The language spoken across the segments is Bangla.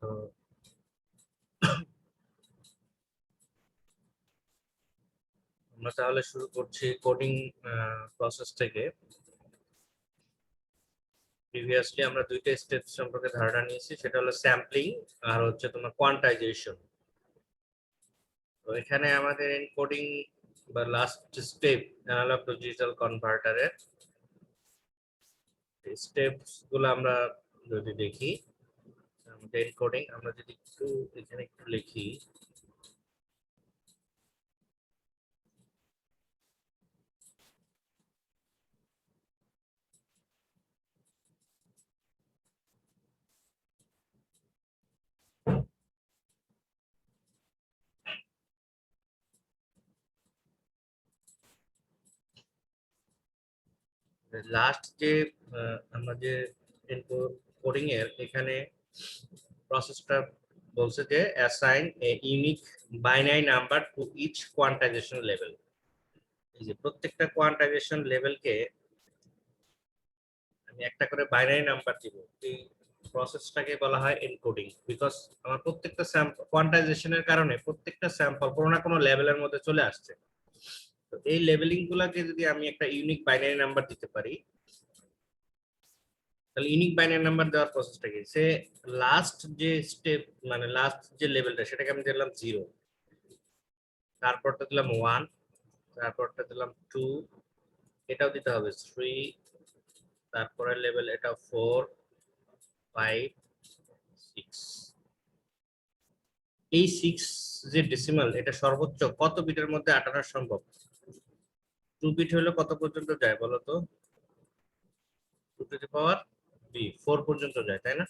তো আমরা তাহলে শুরু করছি কোডিং প্রসেস থেকে। প্রিভিয়াসলি আমরা দুইটা স্টেপ সম্পর্কে ধারণা নিয়েছি, সেটা হলো স্যাম্পলিং আর হচ্ছে তোমার কোয়ান্টাইজেশন। তো এখানে আমাদের এনকোডিং বা last step analogue to digital কনভার্টারের স্টেপস গুলো আমরা যদি দেখি, আমাদের এনকোডিং আমরা যদি একটু এখানে একটু লিখি, লাস্ট যে আমরা যে এনকোডিং এর এখানে প্রসেসটা বলছে যে assign a unique binary number to each quantization level. এই যে প্রত্যেকটা কোয়ান্টাইজেশন লেভেলকে আমি একটা করে বাইনারি নাম্বার দিব, এই প্রসেসটাকে বলা হয় এনকোডিং। বিকজ আমার প্রত্যেকটা স্যাম্পল কোয়ান্টাইজেশনের কারণে প্রত্যেকটা স্যাম্পল কোনো না কোনো লেভেলের মধ্যে চলে আসছে। তো এই লেভেলিং গুলাকে যদি আমি একটা ইউনিক বাইনারি নাম্বার দিতে পারি, তাহলে ইউনিক বাইনারি নাম্বার দেওয়ার প্রসেসটা কি, সে লাস্ট যে স্টেপ মানে লাস্ট যে লেভেলটা সেটাকে আমি দিলাম 0, তারপরটা দিলাম 1, তারপরটা দিলাম 2, এটাও দিতে হবে 3, তারপরের লেভেল এটা 4, 5, 6। এই 6 যে ডেসিমাল, এটা সর্বোচ্চ কত বিটের মধ্যে আটানো সম্ভব? 2 বিট হলে কত পর্যন্ত যায় বলো তো? 2 টু দি পাওয়ার 4 পর্যন্ত যায়, তাই না?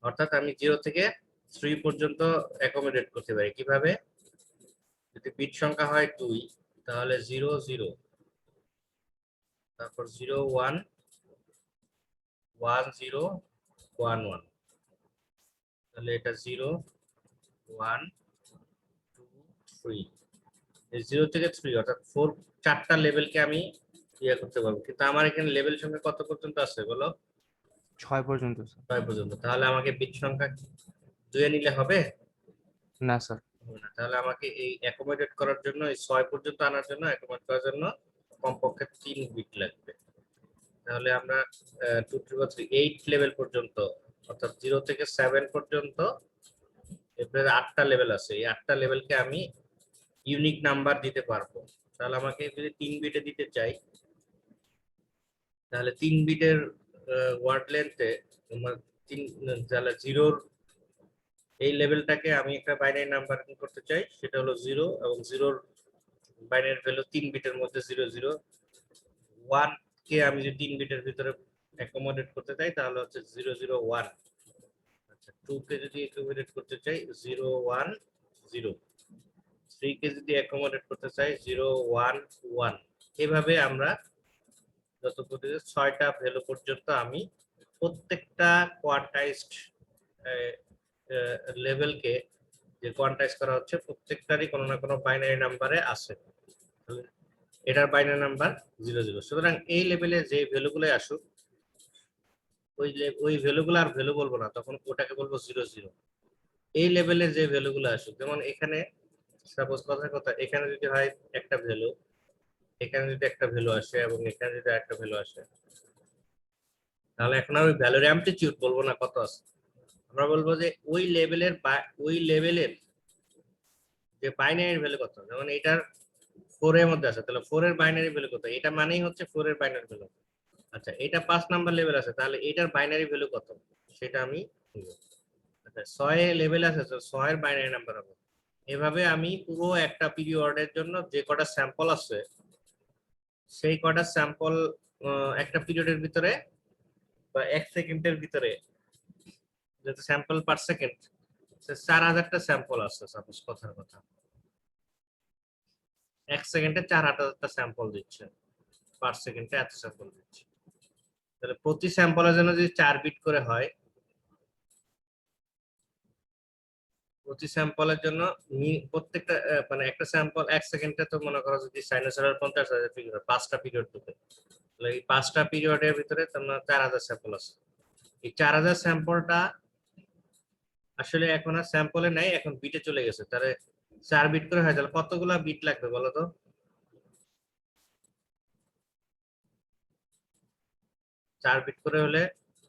অর্থাৎ আমি 0 থেকে 3 পর্যন্ত অ্যাকোমোডেট করতে পারি। কিভাবে? যদি বিট সংখ্যা হয় 2, তাহলে 0 0, তারপর 0 1 1 0 1 1, তাহলে এটা 0 1 2 3। এই 0 থেকে 3 অর্থাৎ 4 চারটা লেভেলকে আমি ইয়ে করতে পারবো। কিন্তু আমার এখানে লেভেল সংখ্যা কত পর্যন্ত আছে বলো? 6 পর্যন্ত স্যার। 6 পর্যন্ত। তাহলে আমাকে বিট সংখ্যা 2 এ নিলে হবে না স্যার। না? তাহলে আমাকে এই অ্যাকোমোডেট করার জন্য, এই 6 পর্যন্ত আনার জন্য, অ্যাকোমোডেট করার জন্য কমপক্ষে 3 বিট লাগবে। তাহলে আমরা 2 3 8 লেভেল পর্যন্ত, অর্থাৎ 0 থেকে 7 পর্যন্ত এরপরে 8টা লেভেল আছে। এই 8টা লেভেলকে আমি ইউনিক নাম্বার দিতে পারবো। তাহলে আমাকে যদি 3 বিটে দিতে চাই, তাহলে 3 বিটের ওয়ার্ড লেন্থে তোমার 3, তাহলে 0-র এই লেভেলটাকে আমি একটা বাইনারি নাম্বার করতে চাই, সেটা হলো 0, এবং 0-র বাইনারি ভ্যালু 3 বিটের মধ্যে 0 0। 1 কে আমি যদি 3 বিটের ভিতরে অ্যাকোমোডেট করতে চাই তাহলে হচ্ছে 0 0 1। আচ্ছা, 2 কে যদি অ্যাকোমোডেট করতে চাই 0 1 0। 3 কে যদি অ্যাকোমোডেট করতে চাই 0 1 1। এভাবে আমরা যত পর্যন্ত 6টা ভ্যালু পর্যন্ত আমি প্রত্যেকটা কোয়ান্টাইজড লেভেলকে যে কোয়ান্টাইজ করা হচ্ছে প্রত্যেকটারই কোনো না কোনো বাইনারি নাম্বারে আছে। এটার বাইনারি নাম্বার 0 0। সুতরাং এই লেভেলে যে ভ্যালুগুলো আসুক, ওই ভ্যালুগুলো আর ভ্যালু বলবো না, তখন ওটাকে বলবো 0 0। এই লেভেলে যে ভ্যালুগুলো আসুক, যেমন এখানে সাপোজ কথার কথা, এখানে যদি হয় একটা ভ্যালু, এখানে যদি একটা ভ্যালু আসে, এবং এখানে যদি একটা ভ্যালু আসে, তাহলে এখন আমি ভ্যালুর অ্যামপ্লিটিউড বলবো না কত আছে, আমরা বলবো যে ওই লেভেলের যে বাইনারি ভ্যালু কত। যেমন এটার 4 এর মধ্যে আছে, তাহলে 4 এর বাইনারি ভ্যালু কত, এটা মানেই হচ্ছে 4 এর বাইনারি ভ্যালু। আচ্ছা, এটা 5 নাম্বার লেভেল আছে, তাহলে এটার বাইনারি ভ্যালু কত সেটা আমি নিব। আচ্ছা, 6 এর লেভেল আছে, তো 6 এর বাইনারি নাম্বার হবে। এভাবে আমি পুরো একটা পিরিয়ডের জন্য যে কটা স্যাম্পল আছে, সেই কটা স্যাম্পল একটা পিরিয়ডের ভিতরে বা 1 সেকেন্ডের ভিতরে, যেটা স্যাম্পল পার সেকেন্ড, 4000টা স্যাম্পল আছে সাপোজ কথার কথা, 1 সেকেন্ডে 4000টা স্যাম্পল দিচ্ছে, পার সেকেন্ডে এত স্যাম্পল দিচ্ছে। তাহলে প্রতি স্যাম্পলের জন্য যদি 4 বিট করে হয়, প্রতি স্যাম্পলের জন্য প্রত্যেকটা মানে একটা স্যাম্পল 1 সেকেন্ডে, তো মনে করো যদি সাইনোসয়েডাল 50,000 পিরিয়ড, 5টা পিরিয়ড দিতে, তাহলে এই 5টা পিরিয়ডের ভিতরে তোমার 4000 স্যাম্পল আছে। এই 4000 স্যাম্পলটা আসলে এখন আর স্যাম্পলে নাই, এখন বিটে চলে গেছে। তাহলে 4 বিট করে হয়, তাহলে কতগুলা বিট লাগবে বলো তো? 4 বিট করে হলে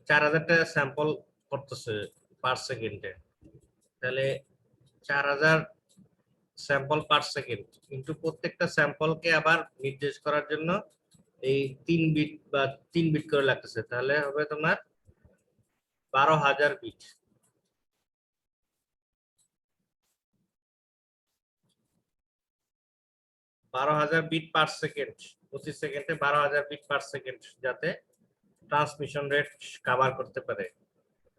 4000টা স্যাম্পল করতেছে পার সেকেন্ডে। তাহলে 4000 স্যাম্পল পার সেকেন্ড কিন্তু প্রত্যেকটা স্যাম্পলকে আবার নির্দেশ করার জন্য এই 3 বিট বা 3 বিট করে লাগতেছে। তাহলে হবে তোমার 12,000 বিট। 12,000 বিট পার সেকেন্ড, প্রতি সেকেন্ডে 12,000 বিট পার সেকেন্ড, যাতে ট্রান্সমিশন রেট কভার করতে পারে।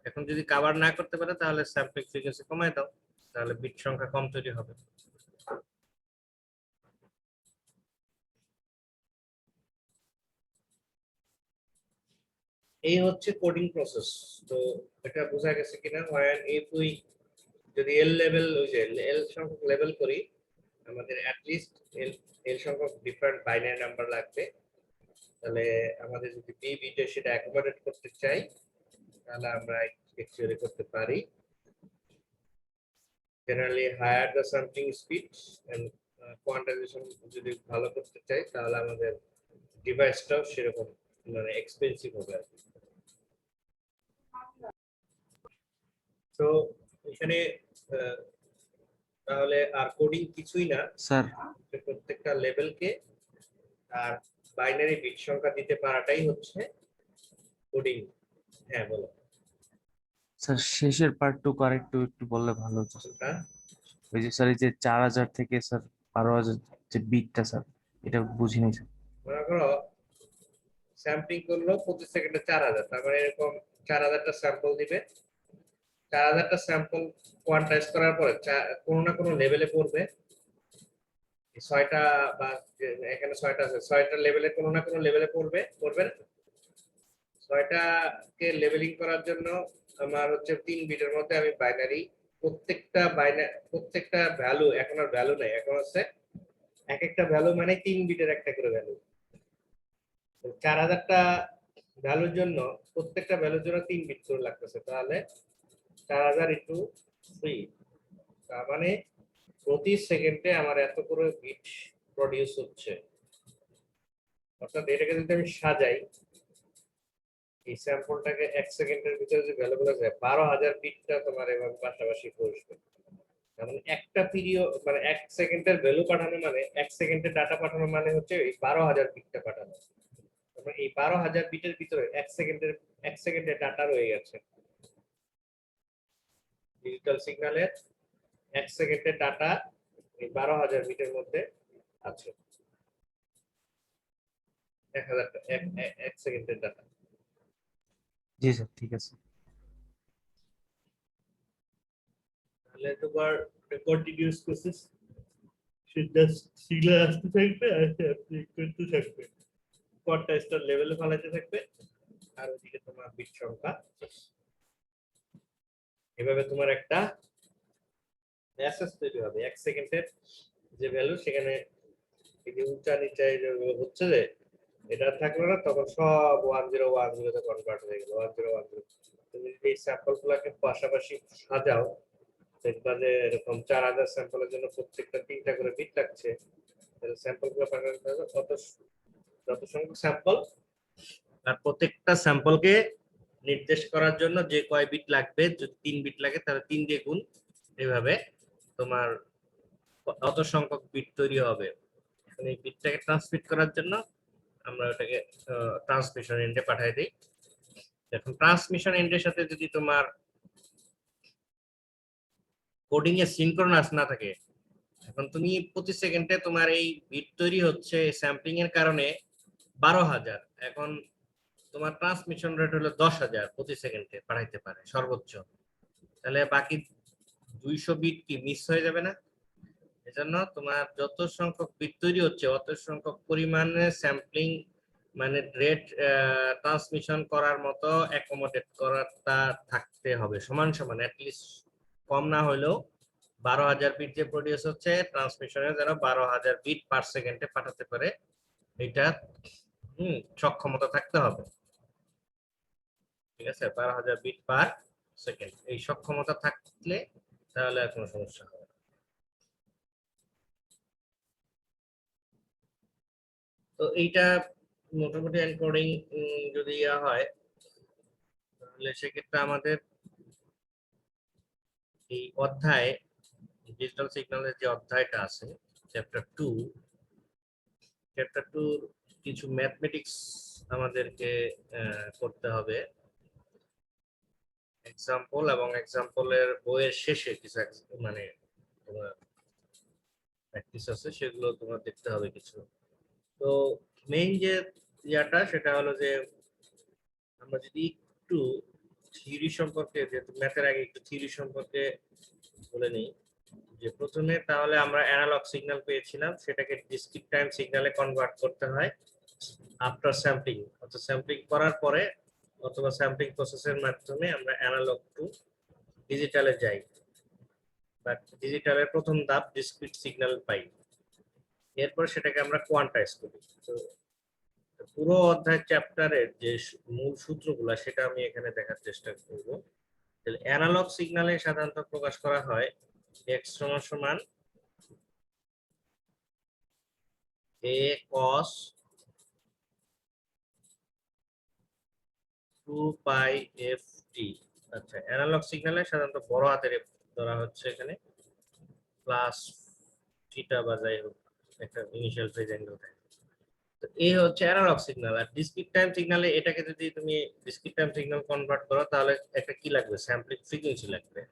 এখন যদি কভার না করতে পারে তাহলে স্যাম্পলিং ফ্রিকোয়েন্সি কমায় দাও, তাহলে বিট সংখ্যা কম তৈরি হবে। এই হচ্ছে কোডিং প্রসেস। তো এটা বোঝা গেছে কিনা? if we যদি এল লেভেল, ওই যে এল সংখ্যক লেভেল করি, আমাদের অ্যাট লিস্ট এল সংখ্যক ডিফারেন্ট বাইনারি নাম্বার লাগবে। তাহলে আমাদের যদি বি বিটে সেটা অ্যাকোমোডেট করতে চাই, তাহলে আমরা অ্যাকচুয়ালি করতে পারি। Generally higher the sampling speed and quantisation যদি ভালো করতে চাই, তাহলে আমাদের ডিভাইসটাও সেরকম মানে এক্সপেন্সিভ হবে আর কি। তো এখানে তাহলে আর কোডিং কিছুই না, স্যার প্রত্যেকটা লেভেলকে আর বাইনারি বিট সংখ্যা দিতে পারাটাই হচ্ছে কোডিং। হ্যাঁ বলো। স্যার শেষের পার্টটুকু আর একটু একটু বললে ভালো হতো স্যার। কোনটা? ওই যে স্যার এই যে 4000 থেকে স্যার 12,000 যে বিটটা স্যার, এটা বুঝিনি স্যার। মনে করো স্যাম্পলিং করলো প্রতি সেকেন্ডে 4000, তার মানে এরকম 4000টা স্যাম্পল দিবে। 4000টা স্যাম্পল কোয়ান্টাইজ করার পরে কোনো না কোনো লেভেলে পড়বে। ছয়টা বা এখানে ছয়টা আছে, ছয়টা লেভেলে কোনো না কোনো লেভেলে পড়বে না? ছয়টাকে লেভেলিং করার জন্য আমার হচ্ছে 3 বিটের মধ্যে আমি বাইনারি, প্রত্যেকটা ভ্যালু, এখন আর ভ্যালু নাই, এখন হচ্ছে এক একটা ভ্যালু মানে 3 বিটের একটা করে ভ্যালু। 4000টা ভ্যালুর জন্য প্রত্যেকটা ভ্যালুর জন্য 3 বিট করে লাগতেছে। তাহলে 4000 ইন্টু 3, তার মানে প্রতি সেকেন্ডে আমার এত করে বিট প্রডিউস হচ্ছে। অর্থাৎ এটাকে যদি আমি সাজাই, এই স্যাম্পলটাকে 1 সেকেন্ডের ভিতরে যে ভ্যালুগুলো যায় 12,000 বিটটা তোমার এভাবে পাশাপাশি বসবে। মানে একটা পিরিয়ড মানে 1 সেকেন্ডের ভ্যালু পাঠানো মানে 1 সেকেন্ডের ডাটা পাঠানো মানে হচ্ছে এই 12,000 বিটটা পাঠানো। তারপরে এই 12,000 বিটের ভিতরে 1 সেকেন্ডের ডাটা রয়ে গেছে। ডিজিটাল সিগন্যালের 1 সেকেন্ডের ডাটা এই 12,000 বিটের মধ্যে আছে। 1 সেকেন্ডের ডাটা। জি স্যার ঠিক আছে। তাহলে তোমার কন্টিনিউয়াস প্রসেস, সেটা সিগন্যাল আসতে থাকবে আর আপনি করতে থাকবে, কোয়ান্টাইজটার লেভেলে ফলাইতে থাকবে, আর ওইদিকে তোমার বিট সংখ্যা। এভাবে তোমার একটা মেসেজ তৈরি হবে 1 সেকেন্ডের যে ভ্যালু, সেখানে এই যে উঁচা নিচা এই যে হচ্ছে যে এটা থাকলো না, তখন সব 1010 তে কনভার্ট হয়ে গেল 1010। তুমি যদি এই স্যাম্পল গুলাকে পাশাপাশি সাজাও, দেখবা যে এরকম 4000 স্যাম্পলের জন্য প্রত্যেকটা 3টা করে বিট লাগছে। তাহলে স্যাম্পল গুলো পাঠাতে হবে যত সংখ্যক স্যাম্পল, আর প্রত্যেকটা স্যাম্পলকে নির্দেশ করার জন্য যে কয় বিট লাগবে, যদি 3 বিট লাগে তাহলে 3 দিয়ে গুণ, এইভাবে তোমার অত সংখ্যক বিট তৈরি হবে। এখন এই বিটটাকে ট্রান্সমিট করার জন্য আমরা ওটাকে ট্রান্সমিশন এন্ডে পাঠিয়ে দিই। এখন ট্রান্সমিশন এন্ডের সাথে যদি তোমার কোডিং এ সিনক্রোনাস না থাকে, এখন তুমি প্রতি সেকেন্ডে তোমার এই বিট তৈরি হচ্ছে স্যাম্পলিং এর কারণে 12,000, এখন তোমার ট্রান্সমিশন রেট হলো 10,000 প্রতি সেকেন্ডে পাঠাইতে পারে সর্বোচ্চ। তাহলে বাকি 200 বিট কি মিস হয়ে যাবে না? এজন্য তোমার যত সংখ্যক বিট তৈরি হচ্ছে অত সংখ্যক পরিমাণে স্যাম্পলিং মানে রেট ট্রান্সমিশন করার মতো অ্যাকোমোডেট করাটা থাকতে হবে সমান সমান, অ্যাটলিস্ট কম না হলেও 12,000 বিট যে প্রডিউস হচ্ছে ট্রান্সমিশনে যেন 12,000 বিট পার সেকেন্ডে পাঠাতে পারে, এটা সক্ষমতা থাকতে হবে। ঠিক আছে, 12,000 বিট পার সেকেন্ড। এই সক্ষমতা থাকলে তাহলে আর কোনো সমস্যা হবে না। তো এইটা মোটামুটি এনকোডিং যদি ইয়া হয় তাহলে সেক্ষেত্রে আমাদের এই অধ্যায় ডিজিটাল সিগন্যালের যে অধ্যায়টা আছে চ্যাপ্টার 2 কিছু ম্যাথমেটিক্স আমাদেরকে করতে হবে, এক্সাম্পল, এবং এক্সাম্পলের বইয়ের শেষে কিছু মানে তোমার প্র্যাকটিস আছে, সেগুলো তোমার দেখতে হবে কিছু। তো মেইন যে ইয়াটা সেটা হলো যে আমরা যদি একটু থিওরি সম্পর্কে, যেহেতু ম্যাথের আগে একটু থিওরি সম্পর্কে বলে নিই, যে প্রথমে তাহলে আমরা অ্যানালগ সিগন্যাল পেয়েছিলাম, সেটাকে ডিসক্রিট টাইম সিগন্যালে কনভার্ট করতে হয় আফটার স্যাম্পলিং, অর্থাৎ স্যাম্পলিং করার পরে অথবা স্যাম্পলিং প্রসেসের মাধ্যমে আমরা অ্যানালগ টু ডিজিটালে যাই, বা ডিজিটালের প্রথম ধাপ ডিসক্রিট সিগন্যাল পাই, এরপর সেটাকে আমরা কোয়ান্টাইজ করি। তো পুরো অধ্যায় চ্যাপ্টারের যে মূল সূত্রগুলো সেটা আমি এখানে দেখার চেষ্টা করব। অ্যানালগ সিগন্যালে সাধারণত প্রকাশ করা হয় x সমান a cos 2 pi ft। আচ্ছা, অ্যানালগ সিগন্যালে সাধারণত বড় হাতের f ধরা হচ্ছে এখানে, প্লাস থিটা বা যাই হোক একটা ইনিশিয়াল ফেজ অ্যাঙ্গেল থাকে। তো এই হচ্ছে অ্যানালগ সিগন্যাল। আর ডিসক্রিট টাইম সিগন্যালে এটাকে যদি তুমি ডিসক্রিট টাইম সিগন্যাল কনভার্ট করো তাহলে একটা কি লাগবে, স্যাম্পলিং ফ্রিকোয়েন্সি লাগবে।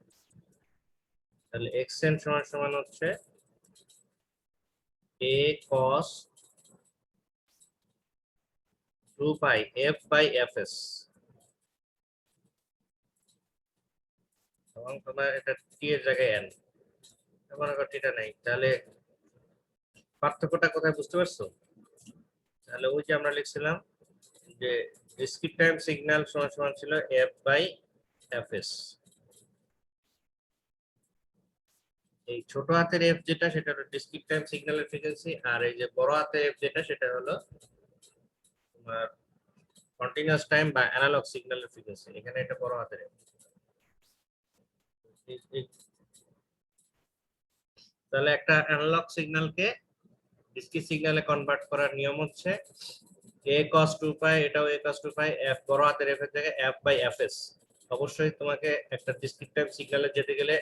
তাহলে xn সমান হচ্ছে a cos 2 pi f by fs, এবং তোমার এটা t এর জায়গায় n, মনে করো এটা নাই, তাহলে পার্থক্যটা কোথায় বুঝতে পারছো? তাহলে ওই যে আমরা লিখছিলাম যে ডিসক্রিট টাইম সিগন্যাল সমান ছিল f by fs, এই ছোট হাতের f যেটা সেটা হলো ডিসক্রিট টাইম সিগন্যালের ফ্রিকোয়েন্সি, আর এই যে বড় হাতের f যেটা সেটা হলো তোমার কন্টিনিউয়াস টাইম বা অ্যানালগ সিগন্যালের ফ্রিকোয়েন্সি। এখানে এটা বড় হাতের f। তাহলে একটা অ্যানালগ সিগন্যালকে ডিসক্রিট সিগন্যালে কনভার্ট করার নিয়ম হচ্ছে a cos 2 pi, এটাও a cos 2 pi, f বড় হাতের f এর জায়গায় f by fs। অবশ্যই তোমাকে একটা ডিসক্রিট টাইম সিগন্যালে যেতে গেলে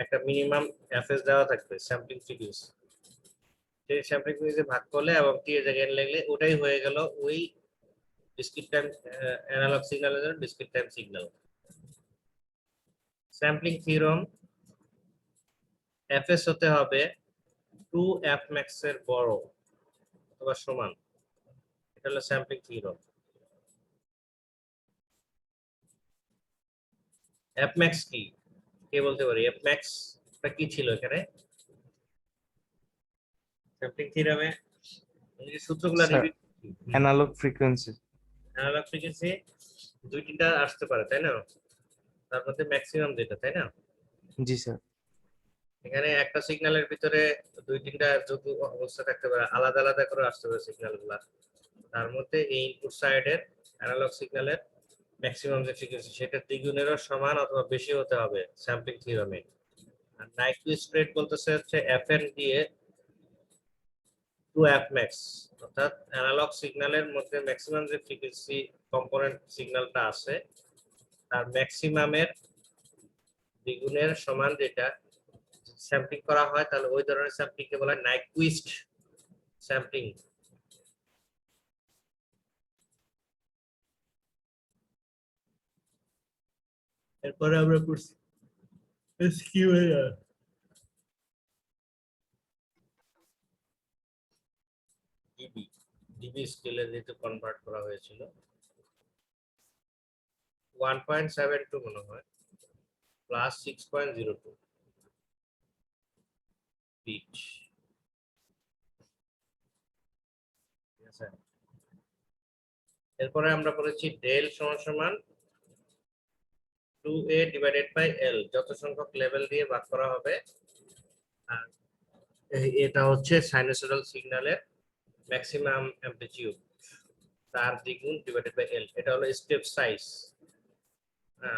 একটা মিনিমাম fs দেওয়া থাকবে, স্যাম্পলিং ফ্রিকোয়েন্সি। সেই স্যাম্পলিং ফ্রিকোয়েন্সি ভাগ করলে এবং t এর জায়গায় n লাগলে ওটাই হয়ে গেল ওই ডিসক্রিট টাইম অ্যানালগ সিগন্যালের জন্য discrete time signal. Sampling theorem fs হতে হবে 2f max এর বড় অথবা সমান, এটা হলো স্যাম্পলিং থিওরেম। f max কি, কে বলতে পারি? f max টা কি ছিল এখানে স্যাম্পলিং থিওরেমে? এই সূত্রগুলো sir repeat. Analogue frequency. Analogue frequency দুই তিনটা আসতে পারে তাই না, তার মধ্যে ম্যাক্সিমাম যেটা, তাই না? জি স্যার। এখানে একটা সিগন্যালের ভিতরে দুই তিনটা যোগ অবস্থা থাকতে পারে, আলাদা আলাদা করে আসতে পারে সিগন্যাল গুলা। তার মধ্যে এই ইনপুট সাইডের অ্যানালগ সিগন্যালের ম্যাক্সিমাম যে ফ্রিকোয়েন্সি সেটা দ্বিগুণেরও সমান অথবা বেশি হতে হবে স্যাম্পলিং থিওরেমে। আর নাইকুইস্ট রেট বলতেছে হচ্ছে fn দিয়ে 2f max, অর্থাৎ অ্যানালগ সিগন্যালের মধ্যে ম্যাক্সিমাম যে ফ্রিকোয়েন্সি কম্পোনেন্ট সিগন্যালটা আছে তার ম্যাক্সিমামের দ্বিগুণের সমান যেটা স্যাম্পলিং করা হয়, তাহলে ওই ধরনের স্যাম্পলিংকে বলা হয় নাইকুইস্ট স্যাম্পলিং। এরপরে আমরা পড়ছি এসকিউএল, ডিবি, ডিবি স্কেলে যেহেতু কনভার্ট করা হয়েছিল 1.72 মনে হয় প্লাস 6.02 বিট। ঠিক আছে, এরপরে আমরা পড়েছি ডেল সমান 2a ডিভাইডেড বাই l, যত সংখ্যক লেভেল দিয়ে ভাগ করা হবে। আর এটা হচ্ছে সাইনোসয়েডাল সিগন্যালের ম্যাক্সিমাম অ্যামপ্লিটিউড, তার দ্বিগুণ ডিভাইডেড বাই l, এটা হলো স্টেপ সাইজ।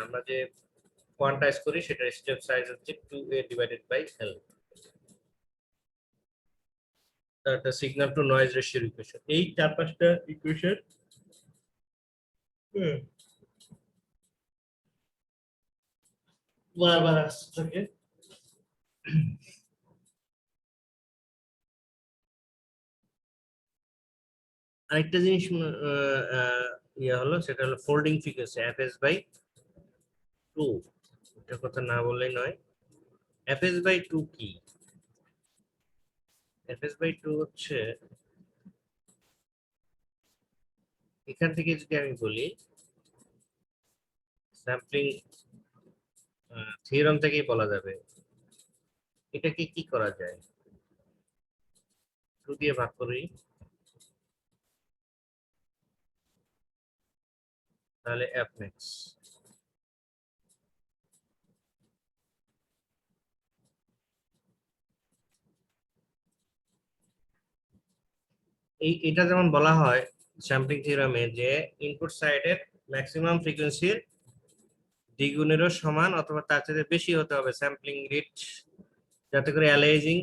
আমরা যে কোয়ান্টাইজ করি সেটার স্টেপ সাইজ হচ্ছে 2a ডিভাইডেড বাই l। একটা signal two noise ratio equation, এই 4-5টা ইকুয়েশন বারবার আসতে থাকে। আরেকটা জিনিস ইয়ে হলো, সেটা হলো ফোল্ডিং ফ্রিকোয়েন্সি fs বাই 2। এটা কথা না বললেই নয়। fs বাই 2 কি? fs বাই 2 হচ্ছে, এখান থেকে যদি আমি বলি স্যাম্পলিং থিওরাম থেকেই বলা যাবে, এটাকে কি করা যায়, 2 দিয়ে ভাগ করি, তাহলে f max। এটা যেমন বলা হয় স্যাম্পলিং থিওরামে যে ইনপুট সাইডের ম্যাক্সিমাম ফ্রিকোয়েন্সির দ্বিগুণেরও সমান অথবা তার চেয়ে বেশি হতে হবে স্যাম্পলিং রেট, যাতে করে অ্যালাইজিং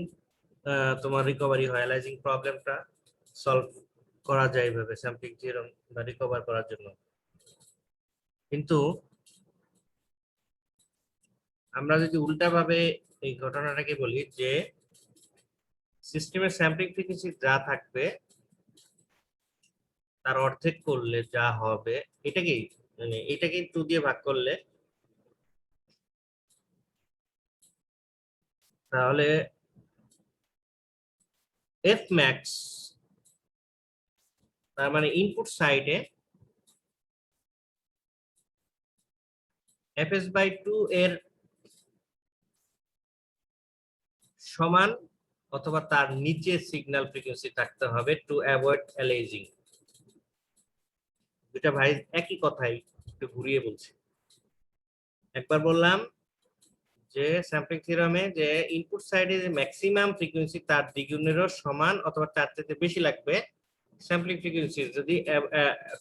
তোমার রিকভারি হয়, অ্যালাইজিং প্রবলেমটা সলভ করা যায় এইভাবে স্যাম্পলিং থিওরাম বা রিকভার করার জন্য। কিন্তু আমরা যদি উল্টাভাবে এই ঘটনাটাকে বলি যে সিস্টেমের স্যাম্পলিং ফ্রিকোয়েন্সি যা থাকবে তার অর্ধেক করলে যা হবে, এটাকেই মানে এটাকে 2 দিয়ে ভাগ করলে, তাহলে এফ ম্যাক্স, তার মানে ইনপুট সাইডে fs বাই 2 এর সমান অথবা তার নিচে সিগন্যাল ফ্রিকোয়েন্সি থাকতে হবে টু অ্যাভয়েড অ্যালেজিং। দুটা ভাই একই কথাই একটু ঘুরিয়ে বলছি। একবার বললাম যে স্যাম্পলিং থিওরামে যে ইনপুট সাইডে যে ম্যাক্সিমাম ফ্রিকোয়েন্সি তার দ্বিগুণেরও সমান অথবা তার থেকে বেশি লাগবে স্যাম্পলিং ফ্রিকোয়েন্সি যদি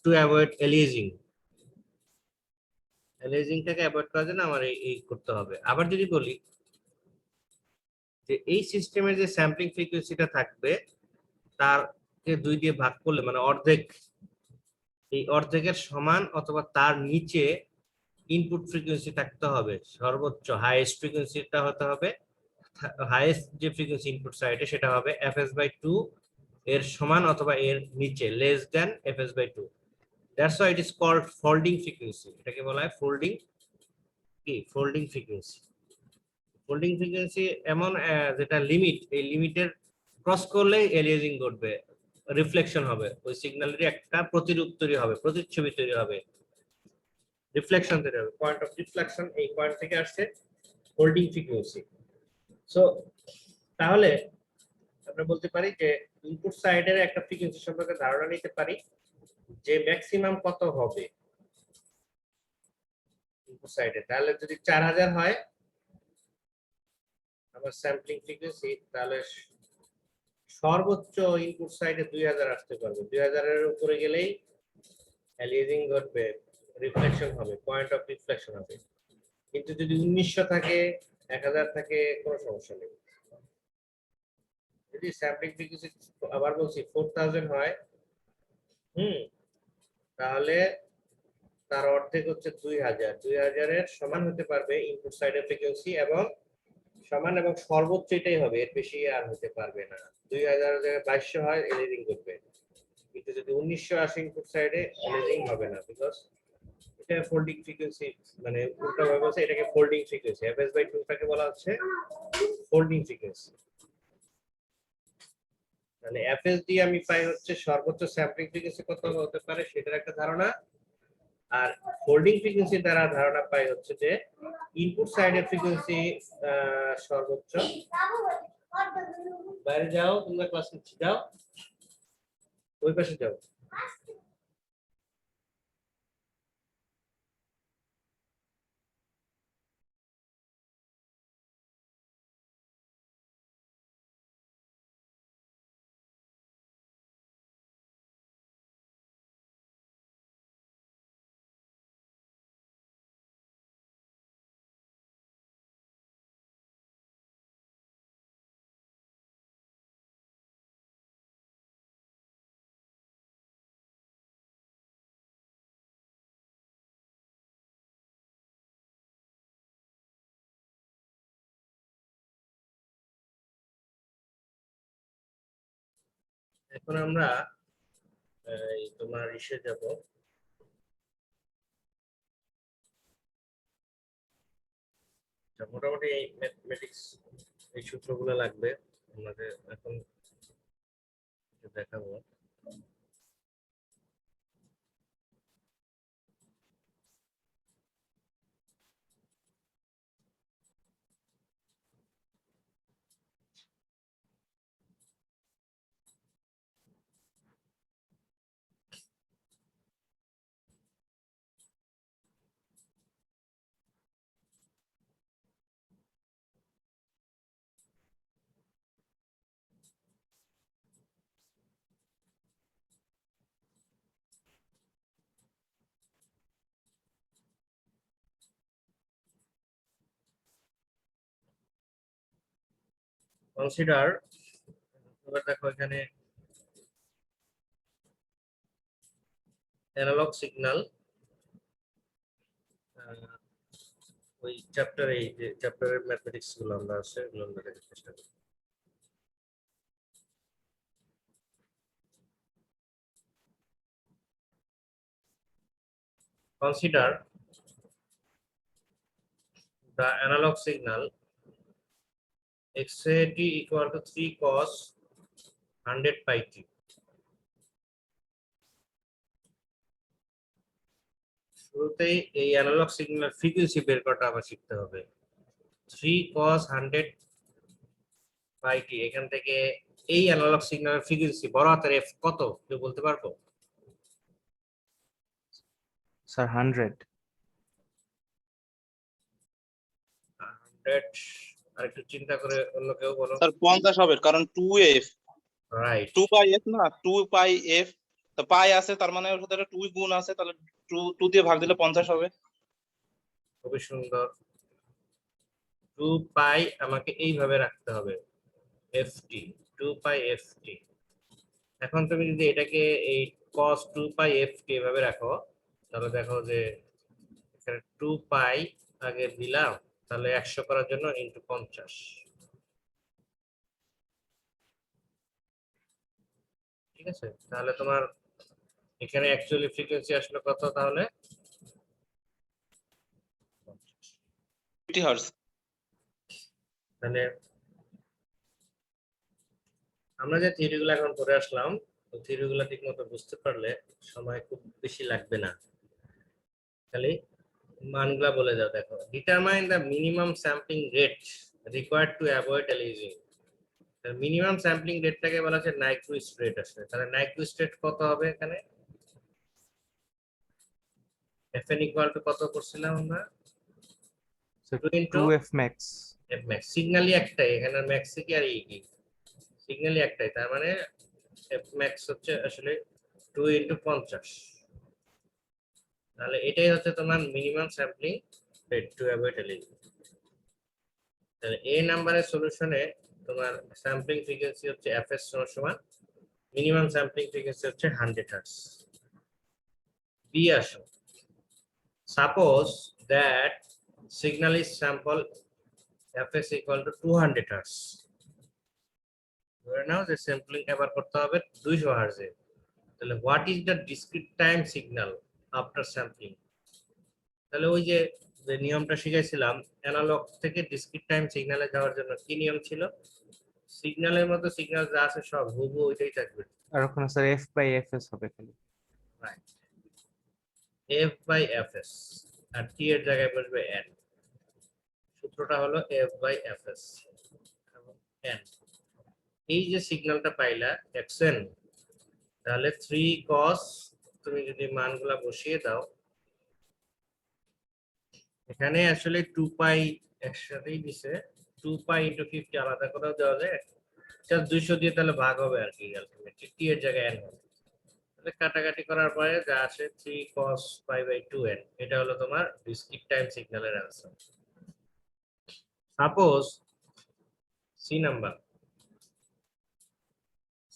টু অ্যাভয়েড অ্যালিজিং, অ্যালিজিংটাকে অ্যাভয়েড করার জন্য আমার এই করতে হবে। আবার যদি বলি যে এই সিস্টেমের যে স্যাম্পলিং ফ্রিকোয়েন্সিটা থাকবে তারকে 2 দিয়ে ভাগ করলে মানে অর্ধেক, এই অর্ধেকের সমান অথবা তার নিচে ইনপুট ফ্রিকোয়েন্সি থাকতে হবে, সর্বোচ্চ হাইয়েস্ট ফ্রিকোয়েন্সিটা হতে হবে, হাইয়েস্ট যে ফ্রিকোয়েন্সি ইনপুট সাইডে সেটা হবে fs বাই 2 এর সমান অথবা এর নিচে, less than fs by 2। That's why it is called folding frequency. এটাকে বলা হয় ফোল্ডিং, কি ফোল্ডিং ফ্রিকোয়েন্সি। ফোল্ডিং ফ্রিকোয়েন্সি এমন যেটা লিমিট, এই লিমিটের ক্রস করলে এলিয়াজিং ঘটবে, রিফ্লেকশন হবে, ওই সিগন্যালেরই একটা প্রতিরূপ তৈরি হবে, প্রতিচ্ছবি তৈরি হবে, রিফ্লেকশন তৈরি হবে, পয়েন্ট অফ রিফ্লেকশন, এই পয়েন্ট থেকে আসছে হোল্ডিং ফ্রিকোয়েন্সি। সো তাহলে আমরা বলতে পারি যে ইনপুট সাইডের একটা ফ্রিকোয়েন্সি সম্পর্কে ধারণা নিতে পারি যে ম্যাক্সিমাম কত হবে ইনপুট সাইডে। তাহলে যদি 4000 হয় আমার স্যাম্পলিং ফ্রিকোয়েন্সি, তাহলে সর্বোচ্চ ইনপুট সাইডে 2000 আসতে পারবে। 2000 এর উপরে গেলেই অ্যালিয়াজিং ঘটবে, রিফ্লেকশন হবে, পয়েন্ট অফ রিফ্লেকশন হবে। কিন্তু যদি 1900 থাকে, 1000 থাকে, কোনো সমস্যা নেই। যদি স্যাম্পলিং ফ্রিকোয়েন্সি আবার বলছি 4000 হয়, তাহলে তার অর্ধেক হচ্ছে 2000, 2000 এর সমান হতে পারবে ইনপুট সাইডের ফ্রিকোয়েন্সি, এবং সমান এবং সর্বোচ্চ এটাই হবে, এর বেশি আর হতে পারবে না। 2000 জায়গায় 2200 হয়, এলিজিং করবে। কিন্তু যদি 1900 আসে ইনপুট সাইডে, এলিজিং হবে না, বিকজ এটা ফোল্ডিং ফ্রিকোয়েন্সি, মানে উল্টা ভাবে বলছে এটাকে ফোল্ডিং ফ্রিকোয়েন্সি, fs বাই 2 টাকে বলা হচ্ছে ফোল্ডিং ফ্রিকোয়েন্সি। মানে fs দিয়ে আমি পাই হচ্ছে সর্বোচ্চ স্যাম্পলিং ফ্রিকোয়েন্সি কত হতে পারে সেটার একটা ধারণা, আর ফোল্ডিং ফ্রিকোয়েন্সি দ্বারা ধারণা পাই হচ্ছে যে ইনপুট সাইডের ফ্রিকোয়েন্সি সর্বোচ্চ। বাইরে যাও, তোমরা ক্লাস নিচ্ছি, যাও ওই পাশে যাও। এখন আমরা তোমার ইসে যাব, মোটামুটি এই ম্যাথমেটিক্স এই সূত্রগুলো লাগবে আমাদের এখন দেখাবো। কনসিডার, এবার দেখো এখানে অ্যানালগ সিগন্যাল, ওই চ্যাপ্টারে, এই যে চ্যাপ্টারের ম্যাথমেটিক্স গুলো আমরা আছে এগুলো আমরা দেখার চেষ্টা করি। Consider the analog signal xat equal to 3 cos 100 pi t. শুরুতেই এই অ্যানালগ সিগন্যাল ফ্রিকোয়েন্সি বের করাটা আবার শিখতে হবে। 3 cos 100 pi t, এখান থেকে এই অ্যানালগ সিগন্যালের ফ্রিকোয়েন্সি বড় হাতের f কত কেউ বলতে পারবো? স্যার 100। 100, আর একটু চিন্তা করে অন্য কেউ বলো। স্যার 50 হবে, কারণ 2f, রাইট, 2 পাই f না, 2 পাই f, তো পাই আছে তার মানে ওর সাথে একটা 2 গুণ আছে, তাহলে 2 দিয়ে ভাগ দিলে 50 হবে। খুবই সুন্দর। 2 পাই আমাকে এইভাবে রাখতে হবে, ft, 2 পাই ft। এখন তুমি যদি এটাকে এই cos 2 পাই ft এভাবে রাখো, তাহলে দেখো যে এখানে 2 পাই আগে দিলাম, তাহলে 100 করার জন্য ইনটু 50। ঠিক আছে, তাহলে তোমার এখানে অ্যাকচুয়ালি ফ্রিকোয়েন্সি আসলে কত তাহলে? 50 হার্টজ। তাহলে আমরা যে থিওরিগুলো এখন পড়ে আসলাম, ওই থিওরিগুলো ঠিক মতো বুঝতে পারলে সময় খুব বেশি লাগবে না, খালি মানগুলা বলে যাও। দেখো, determine the minimum sampling rate required to avoid aliasing. Minimum sampling রেটটাকে বলা হচ্ছে নাইকুইস্ট রেট। আসলে তাহলে নাইকুইস্ট রেট কত হবে এখানে? fn ইকুয়াল টু কত করছিলাম আমরা? 2 into 2f max। f max। সিগন্যালই একটাই, এখানে ম্যাক্স কি আর ই কি, সিগন্যালই একটাই, তার মানে f max হচ্ছে আসলে 2 ইনটু 50। তাহলে এটাই হচ্ছে তোমার minimum sampling rate to avoid aliasing. তাহলে এ নাম্বারের সলিউশনে তোমার স্যাম্পলিং ফ্রিকোয়েন্সি হচ্ছে fs সমান মিনিমাম স্যাম্পলিং ফ্রিকোয়েন্সি হচ্ছে 100 হার্টজ। বি আসো, suppose that signal is sample fs equal to 200 hertz. ধরে নাও যে স্যাম্পলিং এবার করতে হবে 200 হার্টজে, তাহলে what is the discrete time signal after sampling? তাহলে ওই যে যে নিয়মটা শিখেছিলাম অ্যানালগ থেকে ডিসক্রিট টাইম সিগন্যালে যাওয়ার জন্য, কি নিয়ম ছিল? সিগন্যালের মতো সিগন্যাল যা আছে সব হুবহু ওইটাই থাকবে। আর ওখানে স্যার f বাই fs হবে খালি। রাইট, f বাই fs, আর t এর জায়গায় বসবে n। সূত্রটা হলো f বাই fs এবং n। এই যে সিগন্যালটা পাইলা xn, তাহলে 3 cos, তুমি যদি মানগুলা বসিয়ে দাও, এখানে আসলে 2 পাই একসাথেই দিছে, 2 পাই ইনটু 50 আলাদা করেও দেওয়া যায়, জাস্ট 200 দিয়ে তাহলে ভাগ হবে আর কি, আলটিমেটলি t এর জায়গায় n হবে। তাহলে কাটাকাটি করার পরে যা আসে 3 cos pi by 2n, এটা হলো তোমার ডিসক্রিট টাইম সিগন্যালের answer. Suppose C number,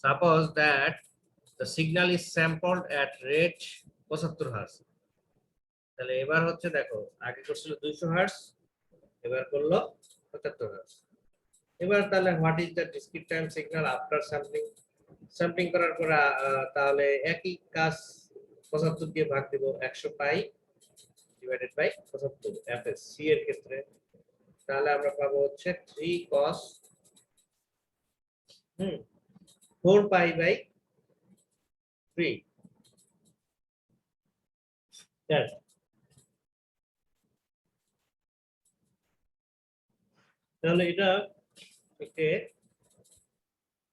suppose that the signal is sampled at rate 75 hertz. তাহলে এবার হচ্ছে দেখো, আগে করছিল 200 হার্টজ, এবার করলো 75 হার্টজ। এবার তাহলে what is the discrete time signal after sampling? Sampling করার পর তাহলে একই কাজ 75 দিয়ে ভাগ দেব 100 pi divided by 75 FS C এর ক্ষেত্রে, তাহলে আমরা পাবো হচ্ছে 3 cos 4 পাই বাই 3 Yes. তাহলে এটা একে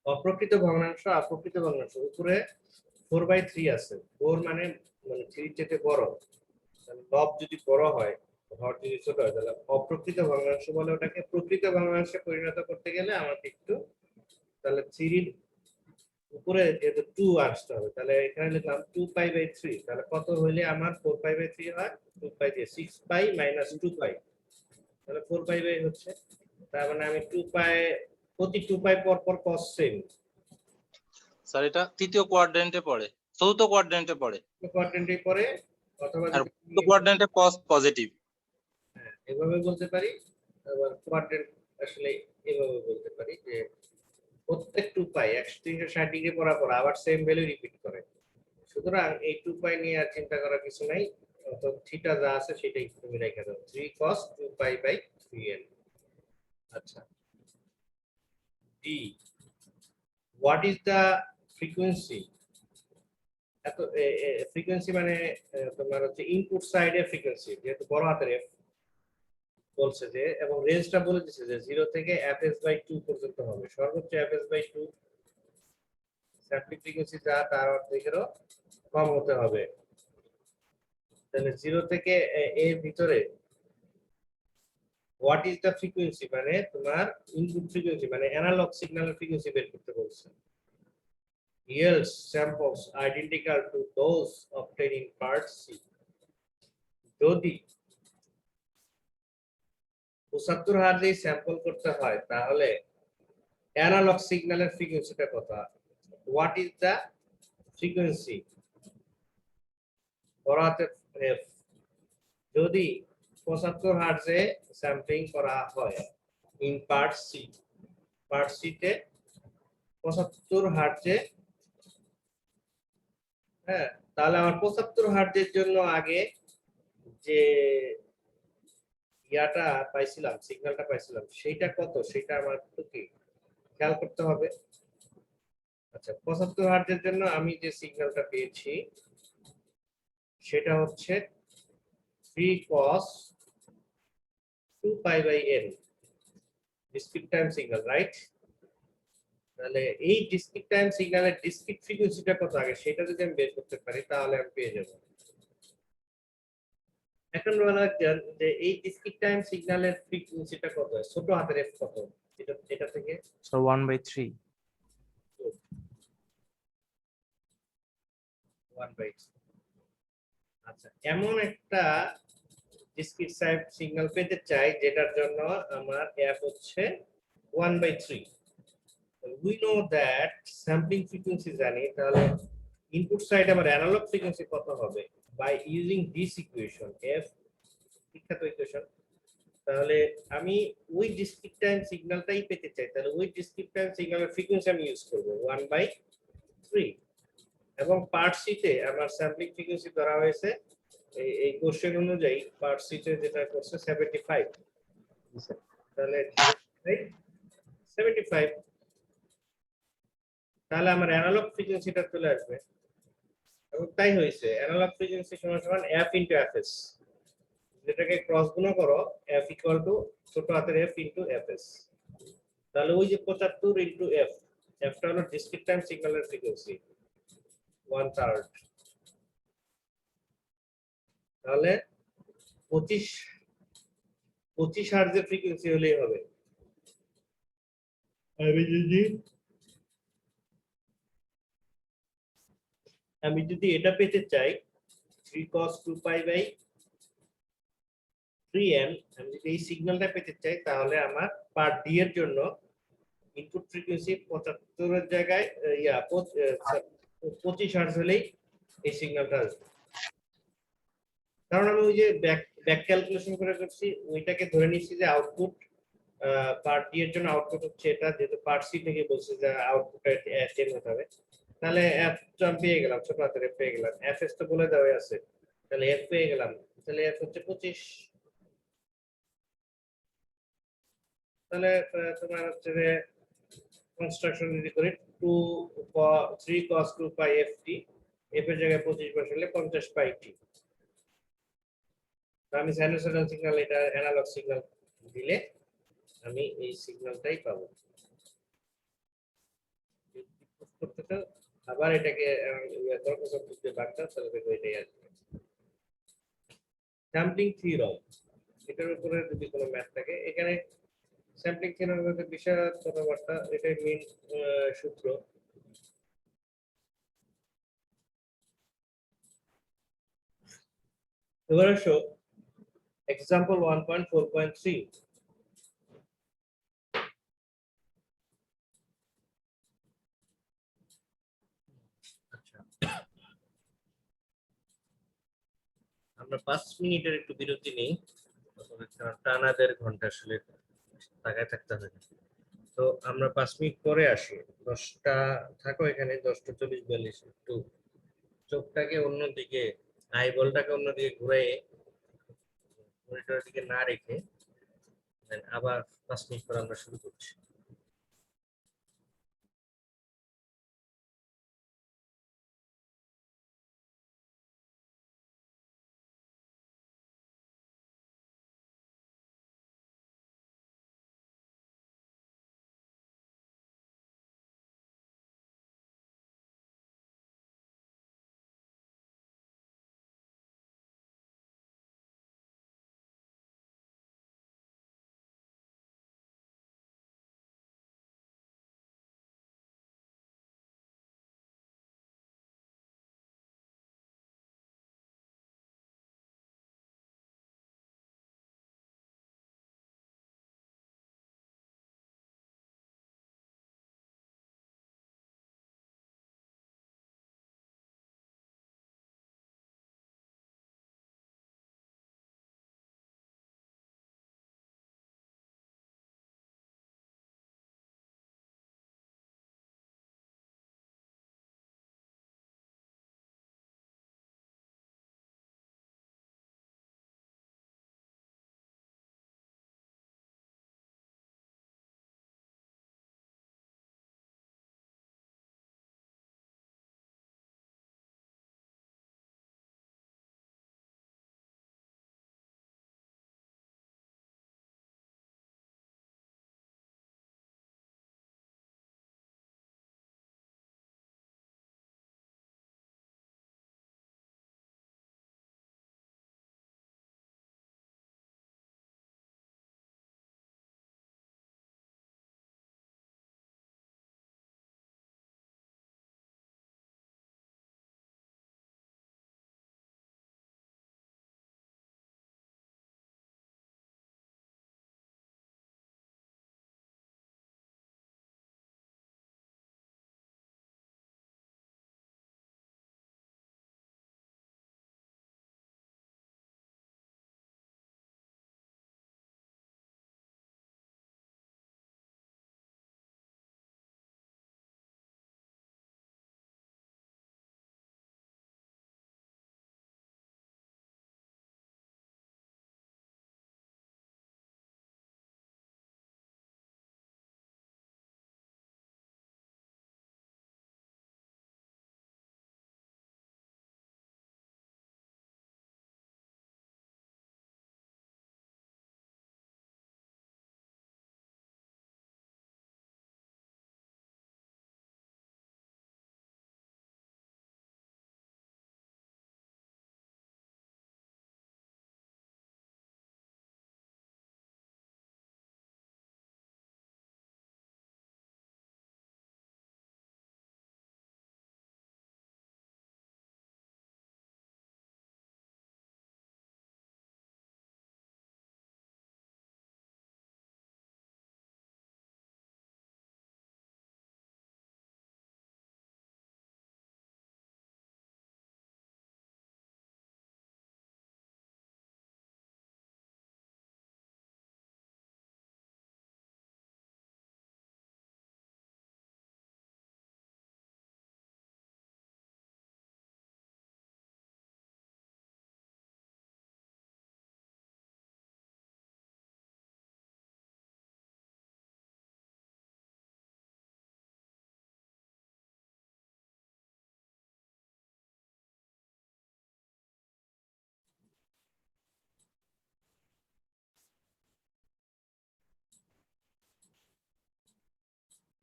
অপ্রকৃত ভগ্নাংশ অপ্রকৃত ভগ্নাংশ উপরে 4/3 আছে 4 মানে 3 থেকে বড়, তাহলে লব যদি বড় হয় হর যদি ছোট হয় তাহলে অপ্রকৃত ভগ্নাংশ বলে ওটাকে। প্রকৃত ভগ্নাংশে পরিণত করতে গেলে আমাকে একটু তাহলে 3 এর উপরে যেহেতু 2 আসতে হবে, তাহলে এখানে লিখলাম 2 পাই বাই 3, তাহলে কত হইলে আমার 4 পাই বাই 3 হয় 2 পাই দিয়ে 6 পাই মাইনাস 2 পাই, তাহলে 4 পাই বাই হচ্ছে, তার মানে আমি 2 পাই প্রতি 2 পাই পর পর cos সেম স্যার এটা তৃতীয় কোয়াড্রেন্টে পড়ে, চতুর্থ কোয়াড্রেন্টে পড়ে, কোয়াড্রেন্টে পরে, অথবা আর যদি চতুর্থ কোয়াড্রেন্টে cos পজিটিভ। এভাবে বলতে পারি, আবার কোয়াড্রেন্ট আসলে এভাবে বলতে পারি যে প্রত্যেক 2 পাই 160 ডিগ্রি বরাবর আবার সেম ভ্যালু রিপিট করে। সুতরাং এই 2 পাই নিয়ে আর চিন্তা করার কিছু নাই, তো থিটা যা আছে সেটাই তুমি রেখে দাও 3 cos 2 পাই বাই 3n। আচ্ছা, D what is the frequency, এত ফ্রিকোয়েন্সি মানে তোমার হচ্ছে ইনপুট সাইডের ফ্রিকোয়েন্সি, যেহেতু বড় হাতের এফ বলছে যে, এবং রেঞ্জটা বলে দিচ্ছে যে 0 থেকে fs/2 পর্যন্ত হবে, সর্বোচ্চ fs/2 স্যাম্পলিং ফ্রিকোয়েন্সি যা তার অর্ধেকেরও কম হতে হবে। তাহলে 0 থেকে এর ভিতরে হোয়াট ইজ দা ফ্রিকোয়েন্সি মানে তোমার ইনপুট ফ্রিকোয়েন্সি মানে অ্যানালগ সিগন্যালের ফ্রিকোয়েন্সি বের করতে বলছে। yields samples identical to those obtained in part C, যদি 75 হার্টজে স্যাম্পল করতে হয় তাহলে অ্যানালগ সিগন্যালের ফ্রিকোয়েন্সিটা কত, হোয়াট ইজ দা ফ্রিকোয়েন্সি বড় হাতের এফ যদি 75 হার্টজে স্যাম্পলিং করা হয় in part C, part C তে 75 হার্টজে, হ্যাঁ, তাহলে আমার 75 হার্টজের জন্য আগে যে ইয়াটা পাইছিলাম সিগন্যালটা পাইছিলাম সেইটা কত সেটা আমার একটু কি খেয়াল করতে হবে। আচ্ছা, 75 হার্টজের জন্য আমি যে সিগন্যালটা পেয়েছি সেটা হচ্ছে 3 cos 2 pi by n discrete time signal, right? তাহলে এই ডিসক্রিট টাইম সিগন্যালের ডিসক্রিট ফ্রিকোয়েন্সিটা কত আগে সেটা যদি আমি বের করতে পারি তাহলে আমি পেয়ে যাব। এখন বলা যাক যে এই ডিসক্রিট টাইম সিগন্যালের ফ্রিকোয়েন্সিটা কত, ছোট হাতের f কত, এটা থেকে স্যার 1/3। 1/3। আচ্ছা, এমন একটা ডিসক্রিট টাইম সিগন্যাল পেতে চাই যেটার জন্য আমার f হচ্ছে 1/3। we know that sampling frequency জানি, তাহলে ইনপুট সাইড আমার অ্যানালগ ফ্রিকোয়েন্সি কত হবে by using this equation f বিখ্যাত ইকুয়েশন। তাহলে আমি ওই ডিসক্রিট টাইম সিগন্যালটাই পেতে চাই, তাহলে ওই ডিসক্রিট টাইম সিগন্যালের ফ্রিকোয়েন্সি আমি ইউজ করব 1/3, এবং পার্ট সি তে আমার স্যাম্পলিং ফ্রিকোয়েন্সি ধরা হয়েছে এই কোশ্চেন অনুযায়ী পার্ট সি তে যেটা করছে 75, তাহলে 75, তাহলে আমার অ্যানালগ ফ্রিকোয়েন্সিটা চলে আসবে, এবং তাই হয়েছে অ্যানালগ ফ্রিকোয়েন্সি সমান সমান f ইনটু fs, যেটাকে ক্রস গুণ করো f ইকুয়াল টু ছোট হাতের f ইনটু fs, তাহলে ওই যে 75 ইনটু f, fটা হলো ডিসক্রিট টাইম সিগন্যালের ফ্রিকোয়েন্সি 1/3, তাহলে 25 হার্টজের ফ্রিকোয়েন্সি হলেই হবে। আমি যদি এটা পেতে চাই 3 cos 2 পাই বাই 3n, আমি যদি এই সিগন্যালটা পেতে চাই তাহলে আমার পার্ট ডি এর জন্য ইনপুট ফ্রিকোয়েন্সি 75 এর জায়গায় 25 হার্টজ হলেই এই সিগন্যালটা আসবে, কারণ আমি ওই যে ব্যাক ক্যালকুলেশন করে করছি ওইটাকে ধরে নিচ্ছি যে আউটপুট পার্ট ডি এর জন্য আউটপুট হচ্ছে এটা, যেহেতু পার্ট সি থেকে বলছে যে আউটপুটটা চেঞ্জ হতে হবে, তাহলে এফ পেয়ে গেলাম, ছোট হাতের এফ পেয়ে গেলাম, এফ এস তো বলে দেওয়া আছে, তাহলে এফ পেয়ে গেলাম, তাহলে এফ হচ্ছে 25। তাহলে তোমার হচ্ছে যে কনস্ট্রাকশন যদি করি 3 cos 2 পাই এফ টি, এফ এর জায়গায় 25 বসালে 50 পাই টি। তো আমি সাইনোসয়েডাল সিগন্যাল, এটা অ্যানালগ সিগন্যাল দিলে আমি এই সিগন্যালটাই পাবো। করতে তো আবার এটাকে তর্ক শব্দে বাড়তাম, তাহলে দেখো এটাই আসবে। স্যাম্পলিং থিওরাম, এটার উপরে যদি কোনো ম্যাথ থাকে, এখানে স্যাম্পলিং থিওরামের মধ্যে বিশাল কথাবার্তা, এটাই মেইন সূত্র। এবার আসো এক্সাম্পল 1.4.3। আচ্ছা, আমরা 5 মিনিটের একটু বিরতি নেই, কারণ টানা 1.5 ঘন্টা আসলে তাকায় থাকতে হবে। তো আমরা 5 মিনিট পরে আসি, 10টা থাকো এখানে, 10টা 40-42 একটু চোখটাকে অন্যদিকে, আইবলটাকে অন্যদিকে ঘুরে মনিটরের দিকে না রেখে আবার 5 মিনিট পর আমরা শুরু করছি।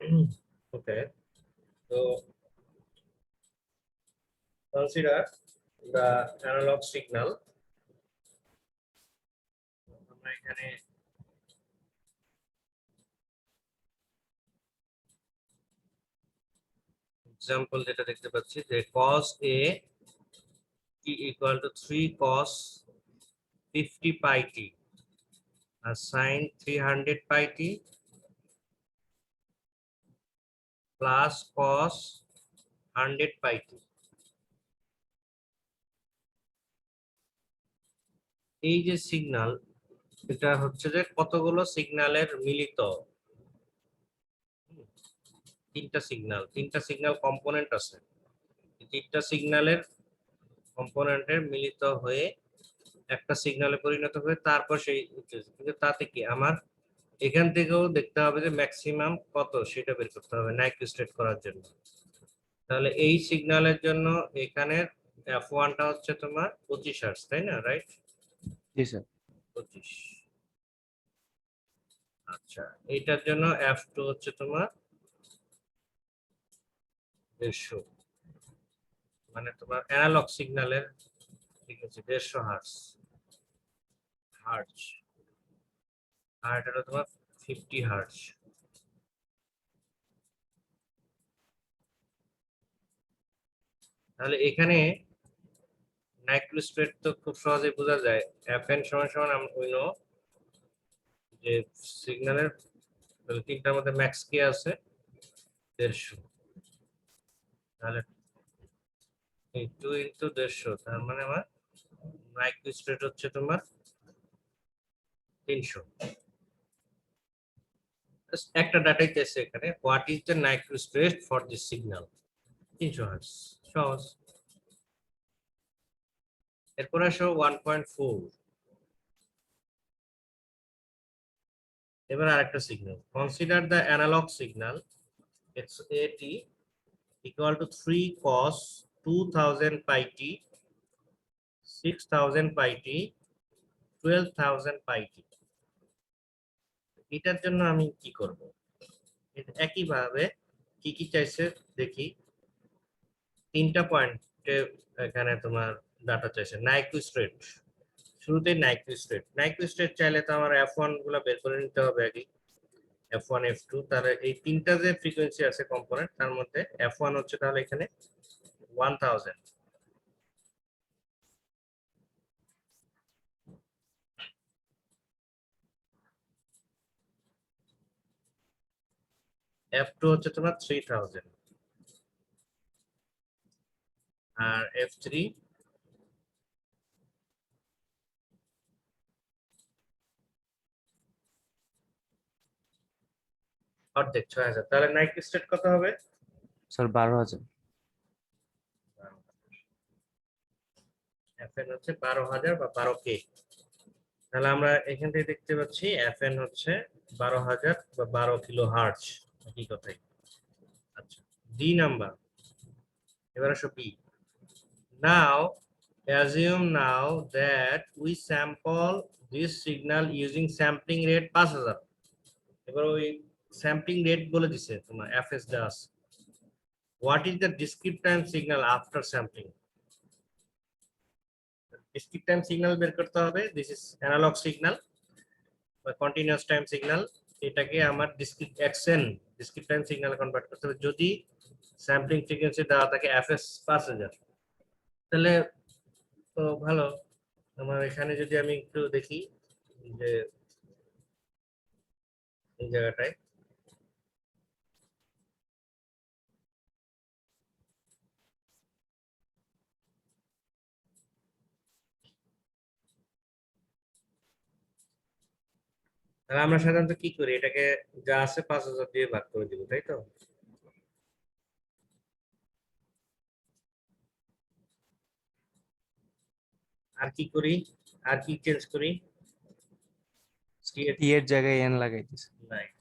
Okay, so consider the analog signal. আমরা এখানে এক্সাম্পল যেটা দেখতে পাচ্ছি যে cos a t equal to 3 cos 50 pi t R sin 300 pi t plus cos 100 pi t। এই যে সিগন্যাল, এটা হচ্ছে যে কতগুলো সিগন্যালের মিলিত, তিনটা সিগন্যাল কম্পোনেন্ট আছে, তিনটা সিগন্যালের কম্পোনেন্টের মিলিত হয়ে একটা সিগন্যালে পরিণত হয়ে তারপর সেই কিন্তু তাতে কি আমার এখান থেকেও দেখতে হবে যে ম্যাক্সিমাম কত সেটা বের করতে হবে নাইকুইস্টেট করার জন্য। তাহলে এই সিগন্যালের জন্য এখানে f1 টা হচ্ছে তোমার 25 হার্টজ, তাই না? রাইট, জি স্যার। 25। আচ্ছা, এইটার জন্য f2 হচ্ছে তোমার 150, মানে তোমার অ্যানালগ সিগন্যালের ঠিক আছে 150 হার্টজ। আর এটা হলো তোমার 50 হার্টজ। তাহলে এখানে নাইকুইস্টেট তো খুব সহজে বোঝা যায়, fn সমান সমান আমরা নো যে সিগন্যালের তিনটার মধ্যে ম্যাক্স কি আছে 150, তাহলে এই 2 ইনটু 150, তার মানে আমার নাইকুইস্টেট হচ্ছে তোমার 300। Just একটা ডাটাই চাইছে এখানে, what is the Nyquist rate for this signal, 300 hertz, সহজ। এরপর আসো 1.4। এবার আরেকটা signal, consider the analogue signal it's at equal to 3 cos 2000 pi t 6000 pi t 12000 pi t। এটার জন্য আমি কি করব? একইভাবে কি কি চাইছে দেখি, তিনটা পয়েন্টে এখানে তোমার ডাটা চাইছে। নাইকুইস্টেট, শুরুতে নাইকুইস্টেট চাইলে তো আমার f1 গুলা বের করে নিতে হবে আগে, f1 f2, তাহলে এই তিনটা যে ফ্রিকোয়েন্সি আছে কম্পোনেন্ট তার মধ্যে f1 হচ্ছে তাহলে এখানে 1000, f2 হচ্ছে তোমার 3000, আর f3 অর্ধেক 6000। তাহলে নাইকুইস্টেট কত হবে? স্যার 12,000। fn হচ্ছে 12000 বা 12k। তাহলে আমরা এখান থেকে দেখতে পাচ্ছি fn হচ্ছে 12000 বা 12 কিলো হার্টজ, একই কথাই। আচ্ছা, ডি নাম্বার। এবার আসো B. Now assume now that we sample this signal using sampling rate 5000। এবার ওই স্যাম্পলিং রেট বলে দিছে তোমার fs Das. what is the discrete time signal after sampling? discrete time signal বের করতে হবে, this is analog signal বা কন্টিনিউয়াস টাইম সিগন্যাল, এটাকে আমার ডিসক্রিট টাইম সিগন্যাল কনভার্ট করতে হবে যদি স্যাম্পলিং ফ্রিকোয়েন্সি দেওয়া থাকে fs 5000। তাহলে তো ভালো, আমার এখানে যদি আমি একটু দেখি যে এই জায়গাটায় তাহলে আমরা সাধারণত কি করি, এটাকে যা আছে 5000 দিয়ে ভাগ করে দিব, তাই তো? আর কি করি, আর কি চেঞ্জ করি? টি এর জায়গায় এন লাগাই দিছে। রাইট,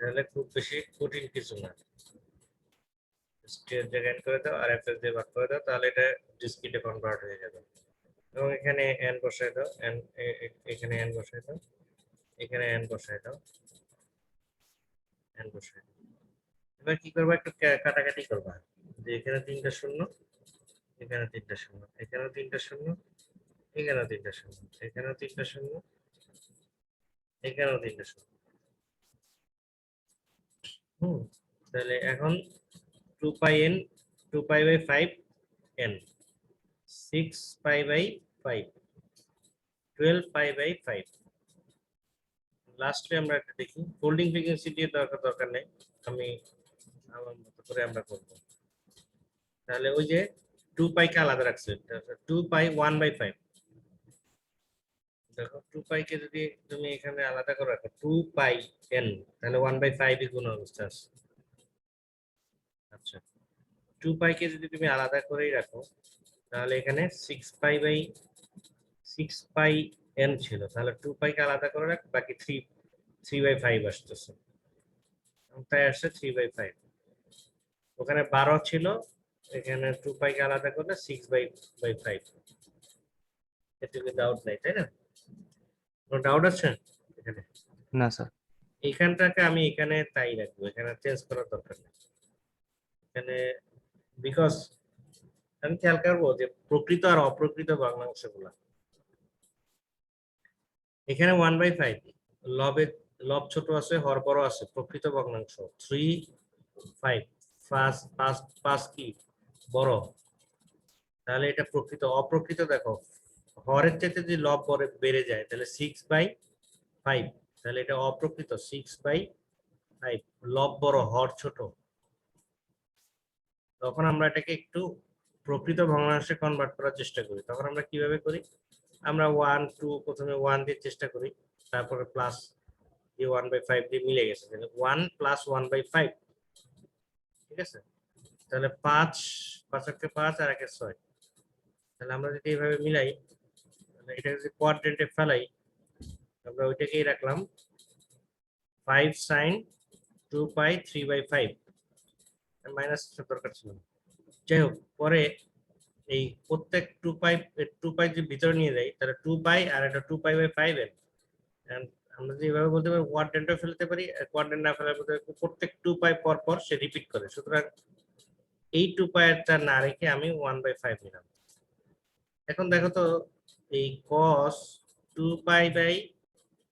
তাহলে খুব বেশি কঠিন কিছু না, স্টেট জায়গায় করে দাও আর fs দিয়ে ভাগ করে দাও, তাহলে এটা ডিসক্রিটে কনভার্ট হয়ে যাবে। এবং এখানে n বসায় দাও, এখানে n বসায় দাও, এখানে n বসায় দাও, n বসাই দিলাম। এবার কি করবো, একটু কাটাকাটি করবা, যে এখানে 3টা শূন্য, এখানে 3টা শূন্য, এখানেও 3টা শূন্য, এখানেও 3টা শূন্য, এখানেও 3টা শূন্য, এখানেও 3টা শূন্য। তাহলে এখন 2 pi n, 2 pi by 5 n, 6 pi by 5, 12 pi by 5। লাস্টে আমরা একটা দেখি, ফোল্ডিং ফ্রিকোয়েন্সি দিয়ে দরকার নেই, আমি আমার মতো করে আমরা করবো। তাহলে ওই যে 2 পাই কে আলাদা রাখছে, 2 পাই 1/5, দেখো 2 পাই কে যদি তুমি এখানে আলাদা করে রাখো 2 পাই n, তাহলে 1/5 গুণ অবস্থা আছে। আচ্ছা, 2 পাই কে যদি তুমি আলাদা করেই রাখো, তাহলে এখানে 6 পাই n ছিল, তাহলে 2 পাই কে আলাদা করে রাখ, বাকি 3/5 আসতেছে, তাই আসছে 3/5। ওখানে 12 ছিল, এখানে 2 পাই কে আলাদা করলে 6/5। এতে কি ডাউট নাই, তাই না? কোনো ডাউট আছে এখানে? না স্যার। এইখানটাকে আমি এখানে তাই রাখবো, এখানে চেঞ্জ করার দরকার নেই এখানে, বিকজ আমি খেয়াল করবো যে প্রকৃত আর অপ্রকৃত ভগ্নাংশ গুলা এখানে 1/5, লব ছোট আছে, হর বড় আছে, প্রকৃত ভগ্নাংশ 3 5, 5 কি বড়, তাহলে এটা প্রকৃত। অপ্রকৃত দেখো, হরের চাইতে যদি লব বেড়ে যায় তাহলে 6/5, তাহলে এটা অপ্রকৃত 6/5, লব বড় হর ছোট। তখন আমরা এটাকে একটু প্রকৃত ভগ্নাংশে কনভার্ট করার চেষ্টা করি। তখন আমরা কিভাবে করি, আমরা 1 2 প্রথমে 1 দিয়ে চেষ্টা করি, তারপরে প্লাস দিয়ে 1/5 দিয়ে মিলে গেছে, তাহলে 1 + 1/5, ঠিক আছে? তাহলে 5 5 একে 5 আর 1 6, তাহলে আমরা যদি এইভাবে মিলাই, তাহলে এটা যদি কোয়াড্রেন্টে ফেলাই, আমরা ওইটাকেই রাখলাম 5 sin 2 পাই 3/5, মাইনাস দরকার ছিল না। যাই হোক, পরে এই প্রত্যেক 2 পাই যে ভিতরে নিয়ে যাই, তাহলে 2 পাই আর এটা 2 পাই বাই 5 এর, আমরা যদি এভাবে বলতে পারি কোয়াড্রেন্টে ফেলতে পারি, কোয়াড্রেন্ট না ফেলার বলতে প্রত্যেক 2 পাই পর পর সে রিপিট করে। সুতরাং এই 2 পাইটা না রেখে আমি 1/5 নিলাম। এখন দেখো তো, এই cos 2 পাই বাই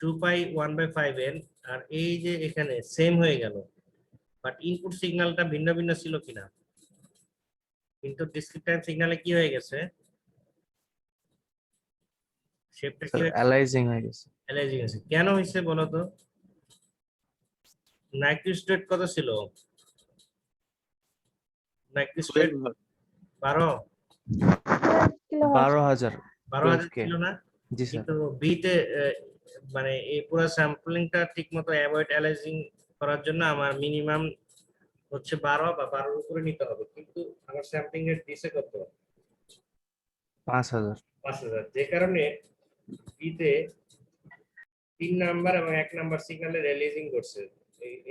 2 পাই 1/5 এর আর এই যে এখানে সেম হয়ে গেল, বাট ইনপুট সিগন্যালটা ভিন্ন ভিন্ন ছিল কিনা? কিন্তু ডিসক্রিট টাইম সিগন্যালে কি হয়ে গেছে, শেপটা কি স্যার অ্যালাইজিং হয়ে গেছে। অ্যালাইজিং আছে। কেন হয়েছে বলো তো? নাইকুইস্ট রেট কত ছিল? নাইকুইস্ট রেট 12 12,000 12,000 12K। ছিল না? জি স্যার। কিন্তু বিতে মানে এই পুরো স্যাম্পলিংটা ঠিক মতো অ্যাভয়েড অ্যালাইজিং করার জন্য আমার মিনিমাম হচ্ছে 12 বা 12 এর উপরে নিতে হবে, কিন্তু আমার স্যাম্পলিং রেট দিছে কত? 5,000। 5000, যে কারণে বিতে 3 নাম্বার এবং 1 নাম্বার সিগন্যালের রিলিজিং করছে।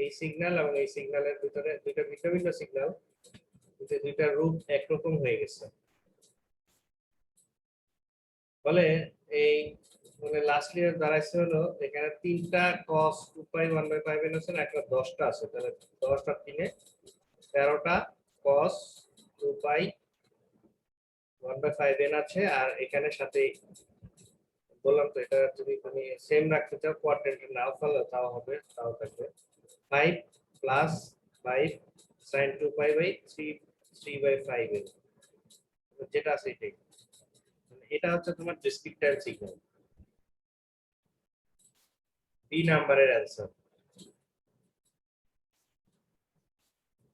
এই সিগন্যাল এবং এই সিগন্যালের ভিতরে দুইটা ভিন্ন ভিন্ন সিগন্যাল, দুইটা রূপ একরকম হয়ে গেছে। ফলে এই মানে লাস্টলি দাঁড়াইছে হলো এখানে 3টা cos 2 পাই 1/5 এর আছে, একটা 10টা আছে, তাহলে 10 আর 3 এ 13টা cos 2 পাই 1/5 n আছে। আর এখানে সাথে বললাম তো, এটা যদি তুমি সেম রাখতে চাও, কোয়াড্রেন্ট নাও ফেলো তাও হবে, তাও থাকবে 5 + 5 sin 2 পাই বাই 3/5 এর, যেটা আছে এটাই। এটা হচ্ছে তোমার ডিসক্রিট টাইম সিগন্যাল, বি নাম্বারের অ্যান্সার।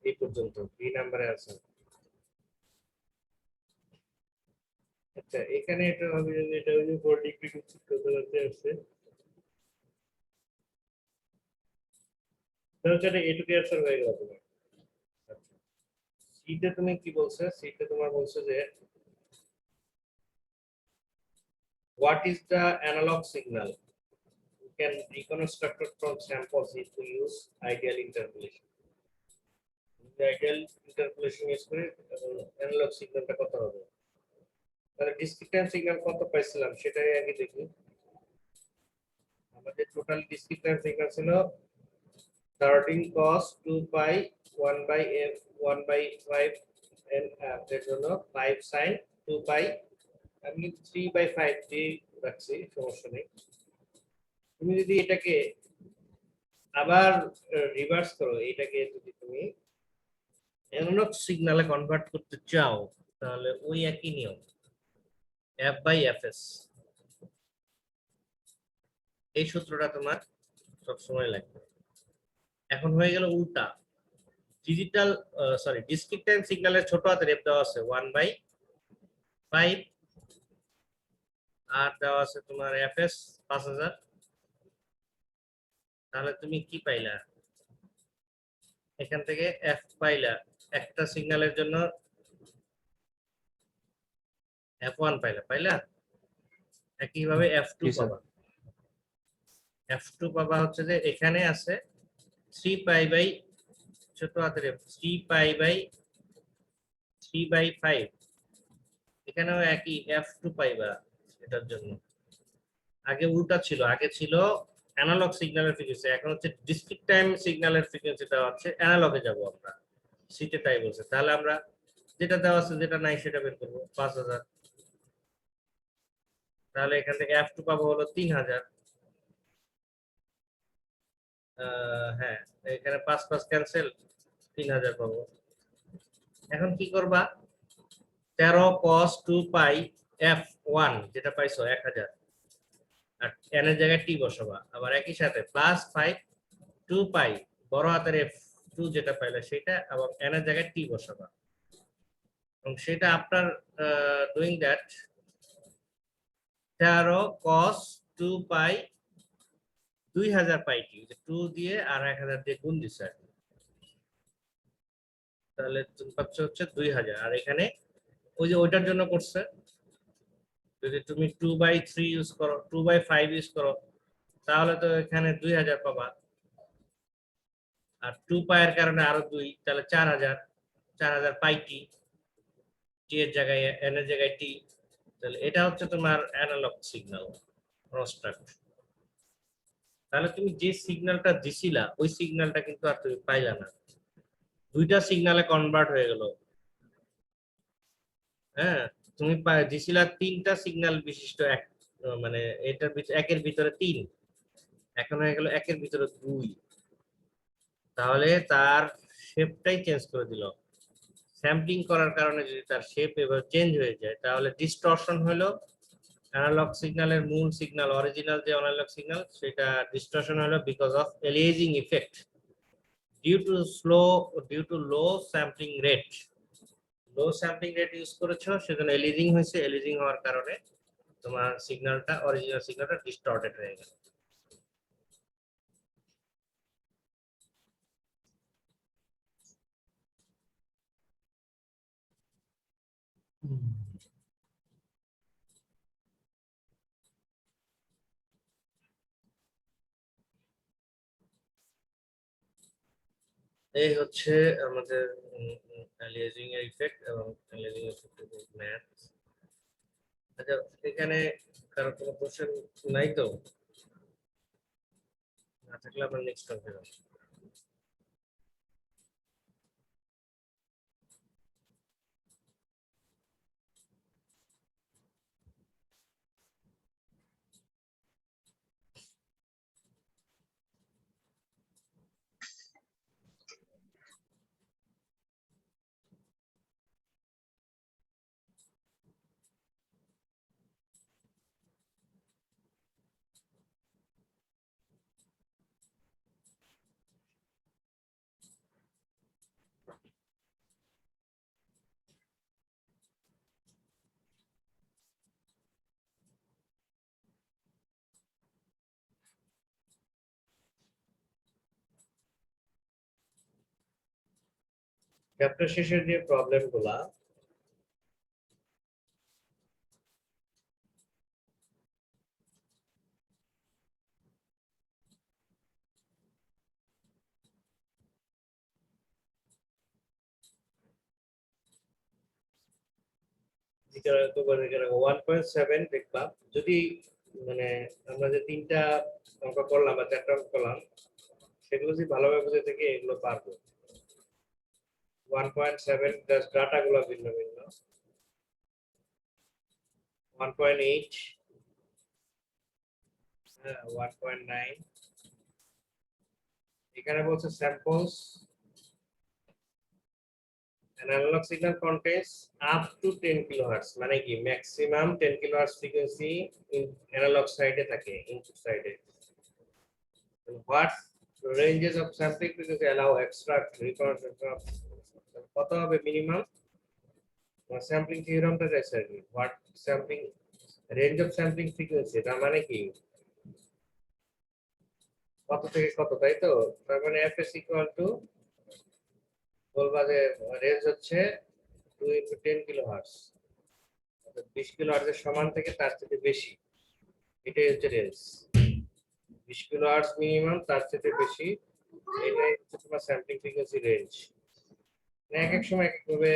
এই পর্যন্ত বি নাম্বারের অ্যান্সার। আচ্ছা, এখানে এটা হবে যে এটা হচ্ছে 4 ডিগ্রি কত হতে আসছে, তাহলে এটুকু অ্যান্সার হয়ে গেল তোমার। আচ্ছা, সিতে তুমি কি বলছো? সিতে তোমার বলছো যে what is the analog signal you can reconstruct it from samples if you use ideal interpolation. Ideal interpolation use করে অ্যানালগ সিগন্যালটা কত হবে? তাহলে ডিসক্রিট টাইম সিগন্যাল কত পাইছিলাম সেটাই আগে দেখি। আমাদের টোটাল ডিসক্রিট টাইম সিগন্যাল ছিল starting cos 2 pi 1 by f 1 by 5 and এর জন্য 5 sin 2 pi আমি 3 by 5 দিয়ে রাখছি, সমস্যা নেই। তুমি যদি এটাকে আবার রিভার্স করো, এটাকে যদি তুমি অ্যানালগ সিগন্যালে কনভার্ট করতে চাও, তাহলে ওই একই নিয়ম f by fs, এই সূত্রটা তোমার সবসময় লাগবে। এখন হয়ে গেল উল্টা, ডিজিটাল ডিসক্রিট টাইম সিগন্যালের ছোট হাতের f দেওয়া আছে 1 by 5 আর দেওয়া আছে তোমার fs 5000। তাহলে তুমি কি পাইলা এখান থেকে? f পাইলা, একটা সিগন্যালের জন্য f1 পাইলা। একইভাবে f2 জি স্যার। পাবা। f2 পাবা হচ্ছে যে এখানে আছে 3 পাই বাই ছোট হাতের f 3 পাই বাই 3 বাই 5, এখানেও একই f2 পাইবা এটার জন্য। আগে উল্টা ছিল, আগে ছিল অ্যানালগ সিগন্যালের ফ্রিকোয়েন্সি, এখন হচ্ছে ডিসক্রিট টাইম সিগন্যালের ফ্রিকোয়েন্সি দেওয়া হচ্ছে অ্যানালগে যাব আমরা, সিটে তাই বলছে। তাহলে আমরা যেটা দেওয়া আছে যেটা নাই সেটা বের করবো 5000। তাহলে এখান থেকে f2 পাবো হলো 3000। হ্যাঁ, এখানে 5 5 ক্যান্সেল, 3000 পাবো। এখন কি করবা? 13 cos 2 পাই f1 যেটা পাইছো 1000, আর n এর জায়গায় t বসাবা। আবার একই সাথে প্লাস 5 2 পাই বড় হাতের f2 যেটা পাইলে সেটা, আবার n এর জায়গায় t বসাবা। এবং সেটা after doing that 13 cos 2 pi 2000 pi t, 2 দিয়ে আর 1000 দিয়ে গুণ দিছে আর কি। তাহলে তুমি পাচ্ছ হচ্ছে 2000। আর এখানে ওই যে ওইটার জন্য করছে, যদি তুমি 2/3 ইউজ করো, 2/5 ইউজ করো, তাহলে তো এখানে 2000 পাবা। আর 2 পাই এর কারণে আরো 2, তাহলে 4000। 4000 পাই টি, টি এর জায়গায় এন এর জায়গায় টি। তাহলে এটা হচ্ছে তোমার অ্যানালগ সিগন্যাল কনস্ট্রাক্ট। তাহলে তুমি যে সিগন্যালটা দিছিলা ওই সিগন্যালটা কিন্তু আর তুমি পাইলা না, দুইটা সিগন্যালে কনভার্ট হয়ে গেল। হ্যাঁ, তুমি দিছিলা তিনটা সিগন্যাল বিশিষ্ট এক, মানে এটার একের ভিতরে 3, এখন হয়ে গেল একের ভিতরে 2। তাহলে তার শেপটাই চেঞ্জ করে দিল। স্যাম্পলিং করার কারণে যদি তার শেপ এবার চেঞ্জ হয়ে যায়, তাহলে ডিস্টরশন হলো অ্যানালগ সিগন্যালের মূল সিগন্যাল, অরিজিনাল যে অ্যানালগ সিগন্যাল সেটা ডিস্টরশন হলো because of aliasing effect due to low sampling rate. Low sampling rate use করেছো সেজন্য এলিজিং হয়েছে, এলিজিং হওয়ার কারণে তোমার সিগন্যালটা, অরিজিনাল সিগন্যালটা ডিস্টর্টেড হয়ে গেল। এই হচ্ছে আমাদের এলিয়াজিং এর ইফেক্ট এবং এলিয়াজিং ইফেক্ট ম্যাথ। আচ্ছা, এখানে কারো কোনো কোশ্চেন নাই তো? না থাকলে আমরা নেক্সট টপিকে যাব। চ্যাপ্টার শেষের যে প্রবলেমগুলা, যেটা তোমার এখানে 1.7 দেখবা, যদি মানে আমরা যে তিনটা অঙ্ক করলাম বা চারটা অঙ্ক করলাম সেগুলো যদি ভালোভাবে বুঝে থেকে এগুলো পারবো। 1.7 জাস্ট ডাটা গুলো ভিন্ন ভিন্ন। 1.8, 1.9, এখানে বলছে samples an analog signal contains up to 10 kilohertz, মানে কি ম্যাক্সিমাম 10 kilohertz ফ্রিকোয়েন্সি অ্যানালগ সাইডে থাকে, ইনপুট সাইডে। What ranges of sampling frequency allow extract reconstruction of, কত হবে মিনিমাম স্যাম্পলিং থিওরামটা চাইছে আর কি। What sampling range of sampling frequency, তার মানে কি কত থেকে কত, তাই তো? তার মানে fs ইকুয়াল টু বলবা যে রেঞ্জ হচ্ছে 2 into 10 কিলোহার্টজ, 20 কিলোহার্টজ এর সমান থেকে তার থেকে বেশি, এটাই হচ্ছে রেঞ্জ। 20 কিলোহার্টজ মিনিমাম, তার থেকে বেশি, এটাই হচ্ছে তোমার স্যাম্পলিং ফ্রিকোয়েন্সি রেঞ্জ। এক এক সময় এক এক ভাবে